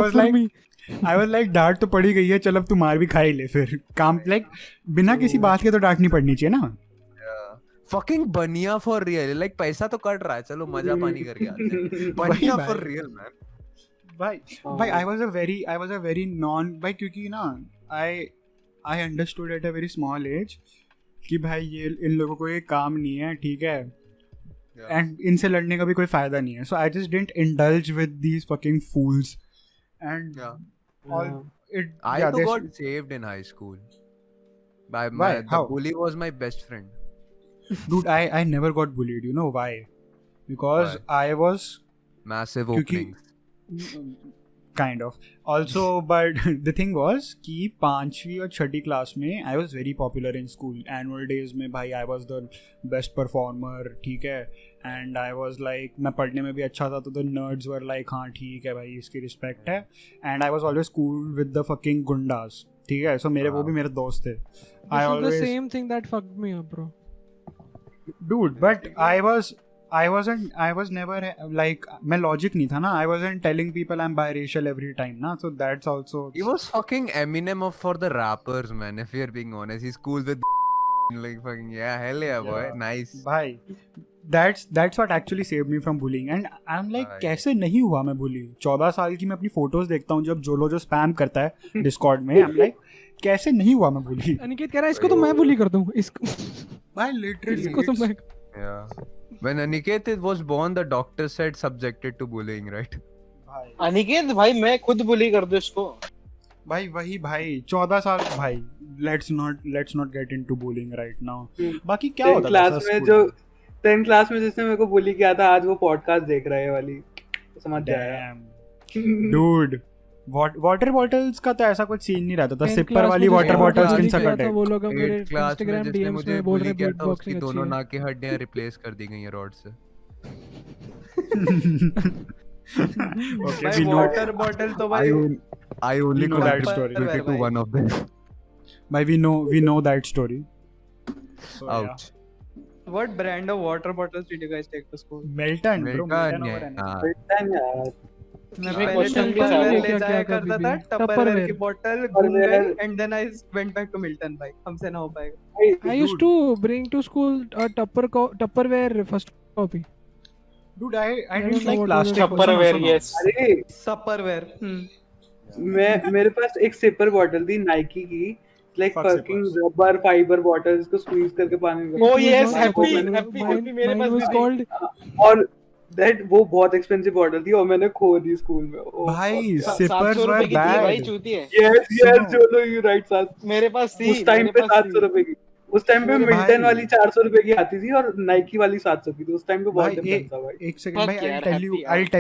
I was like डांट तो पड़ी गई है, चल अब तू मार भी खा ही ले. फिर काम like बिना किसी बात के तो डांट नहीं पड़नी चाहिए ना. Fucking बनिया for real. Like पैसा तो कट रहा है, चलो मजा पानी करके आते हैं. बनिया for real man. भाई I was a very non भाई, क्योंकि ना I understood at a very small age कि भाई ये इन लोगों को ये काम नहीं है, ठीक है, एंड इनसे लड़ने का भी कोई फायदा नहीं है. So I just didn't indulge with these fucking fools and all it. I yeah, too there's- got saved in high school. Why? The How? bully was my best friend. Dude, I never got bullied. You know why? Because Why? I was Massive क्योंकि openings. kind of. Also, but the thing was कि 5वीं और 6ठी class में I was very popular in school. Annual days में भाई I was the best performer, ठीक है. And I was like, मैं पढ़ने में भी अच्छा था तो the nerds were like हाँ ठीक है भाई इसकी respect है. And I was always cool with the fucking gundas, ठीक है. So मेरे वो भी मेरे दोस्त थे. This is the same thing that fucked me up, bro. Dude, but I was never like मैं logic नहीं था ना. I wasn't telling people I'm biracial every time ना. So that's also. He was fucking Eminem for the rappers, man. If you're being honest, he's cool with like fucking yeah, hell yeah, boy, nice. भाई, that's what actually saved me from bullying. And I'm like भाई. कैसे नहीं हुआ मैं bully? 14 साल की मैं अपनी photos देखता हूँ जब जो spam करता है Discord में. I'm like कैसे नहीं हुआ मैं bully? अनिकेत कह रहा है इसको तो मैं बुली कर दूं, इसको भाई literally. इसको तो मैं Yeah. When Aniket was born, the doctor said subjected to bullying, right? भाई अनिकेत भाई मैं खुद बुली कर दूं इसको. भाई वही भाई 14 साल भाई. let's not get into bullying right now. बाकी क्या 10th होता था क्लास सर में school जो 10th क्लास में जिसने मेरे को बुली किया था आज वो पॉडकास्ट देख रहा है वाली, समझ जाएगा. Damn. Dude, वाटर बॉटल्स का तो ऐसा कुछ सीन नहीं रहता था. 10th सिपर class वाली में वाटर जिसने बॉटल्स bully किन किया सकते था, वो लोग अब मेरे 8th क्लास में Instagram जिसने DMs मुझे में बोल रहे bully किया हैं था उसकी beatboxing दोनों अच्छी है. नाक की हड्डियां रिप्लेस कर दी गई हैं रॉड से. Okay, भाई we know वाटर बॉटल तो भाई I only We know that contributed story. to one of them. भाई we know that story. So, Ouch. what brand of water bottles did you guys take to school? Melton, bro. Milton, Melton yeah. over anything. बेटा यार मैं मैं पहले question भी Tupperware था। ले क्या जाया क्या करता था, कभी भी? टपरवेयर की Tupperware. बोतल Tupperware. घूम गई and then I went back to Milton. भाई हमसे ना हो पाएगा. I used to bring to school a Tupperware first copy. Dude, I don't didn't know like what was plastic. it. Tupperware, yes. अरे सपरवेयर. मेरे पास एक सिपर बॉटल थी Nike की, like Fuck fucking zippers. Rubber fibre bottle, इसको squeeze करके पानी में Oh It was yes, not happy, Tupperware. happी मेरे Mine पास was भी थी. called और दैट वो बहुत एक्सपेंसिव बॉटल थी और मैंने खो दी स्कूल में. भाई, सा- sippers 700 were रुपए की थी भाई, bad. चूती है. यस सुनो। यस चलो यू राइट साथ. मेरे पास थी. उस टाइम मेरे पे पास 700 थी. रुपए की, उस टाइम पे मेरे मिल्टन भाई। वाली 400 रुपए की आती थी और नाइकी वाली 700 की थी. उस टाइम पे बहुत भाई डिफरेंस था भाई. एक सेकंड Fuck भाई. यार, I'll happy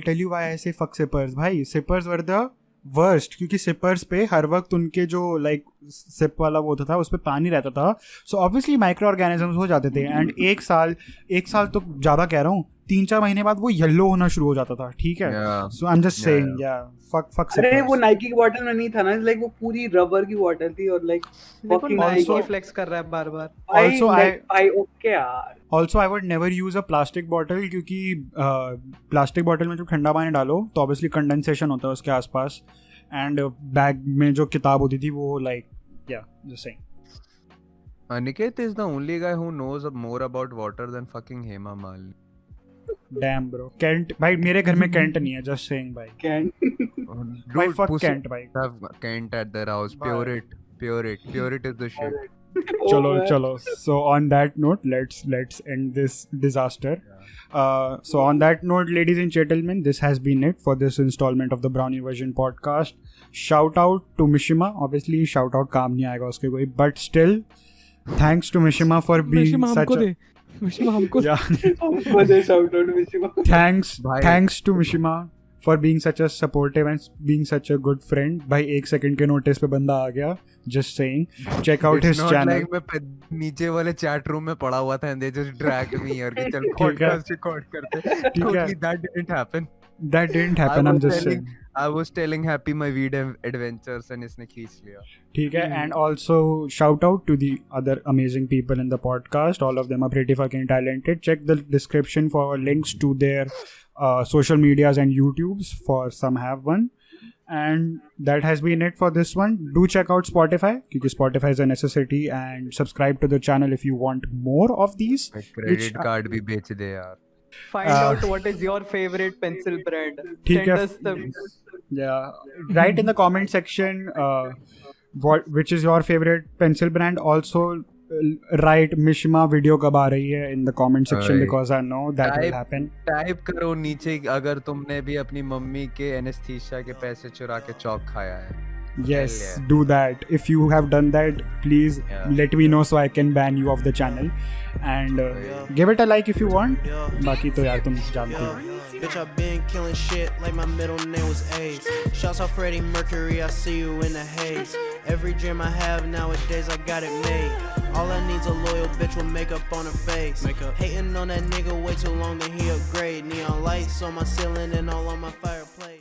tell you why I say fuck sippers. भाई sippers were the worst क्योंकि sippers पे हर वक्त उनके जो like सिप वाला वो होता था उस पे पानी रहता था. सो ऑब्वियसली माइक्रो ऑर्गेनिजम्स हो जाते थे. एंड एक साल तो ज़्यादा कह रहा हूँ 3-4 महीने बाद वो येलो होना शुरू हो जाता था. ठीक है. Yeah. So I am just Yeah, saying या fuck अरे sippers. वो नाइकी की बॉटल में नहीं था ना, लाइक वो पूरी रबर की बॉटल थी और लाइक देखो fucking नाइकी also- फ्लेक्स कर रहा है बार-बार. Also, भाई ओके यार. Also I would never use a plastic bottle क्योंकि प्लास्टिक बॉटल में जब ठंडा पानी डालो तो ऑब्वियसली कंडेंसेशन होता है उसके आसपास. एंड बैग में जो किताब होती थी वो लाइक या just saying. Aniket is the only guy who knows more about water than fucking Hema Malini. Damn bro. Kent भाई मेरे घर में कैंट नहीं है. जस्ट सेइंग भाई. कैन भाई Dude, फक pussy कैंट भाई. have Kent at their house. Bye. Pure it is the shit. चलो. So on that note, let's end this disaster. So on that note, ladies and gentlemen, this has been it for this installment of the Brownie Version podcast. Shout out to Mishima. Obviously, shout out काम नहीं आएगा उसके कोई, but still, thanks to Mishima for being Mishima such हमको a they. Mishima हमको yeah. हमको दे shout out Mishima. भाई। Thanks to Mishima for being such a supportive and being such a good friend. भाई 1 सेकंड के notice पे बंदा आ गया. Just saying, check out It's his not channel. like मैं नीचे वाले चैट रूम में पड़ा हुआ था and they just dragged me और कि चल है। podcast record करते. ठीक है. Totally that didn't happen. That didn't happen. I'm just saying. I was telling Happy my weed adventures and इसने खींच लिया. ठीक है. And also shout out to the other amazing people in the podcast. All of them are pretty fucking talented. Check the description for links to their social medias and YouTubes, for some have one. And that has been it for this one. Do check out Spotify because Spotify is a necessity, and subscribe to the channel if you want more of these. Credit card भी बेच दे यार. Find out what is your favorite pencil brand. ठीक Send है. us the Yeah, write in the comment section which is your favorite pencil brand. Also write Mishima video कब आ रही है in the comment section Right. because I know that will Type- happen. Type करो नीचे अगर तुमने भी अपनी mummy के एनेस्थीसिया के पैसे चुरा के चौक खाया है. Yes, yeah. do that. If you have done that, please Yeah. let me know so I can ban you off the channel. And give it a like if you want. बाकी तो यार तुम जानते हो. Bitch, I've been killing shit like my middle name was Ace. Shouts out Freddie Mercury, I see you in the haze. Every dream I have nowadays, I got it made. All I need's a loyal bitch with makeup on her face. Hating on that nigga way too long, then he upgrade. Neon lights on my ceiling and all on my fireplace.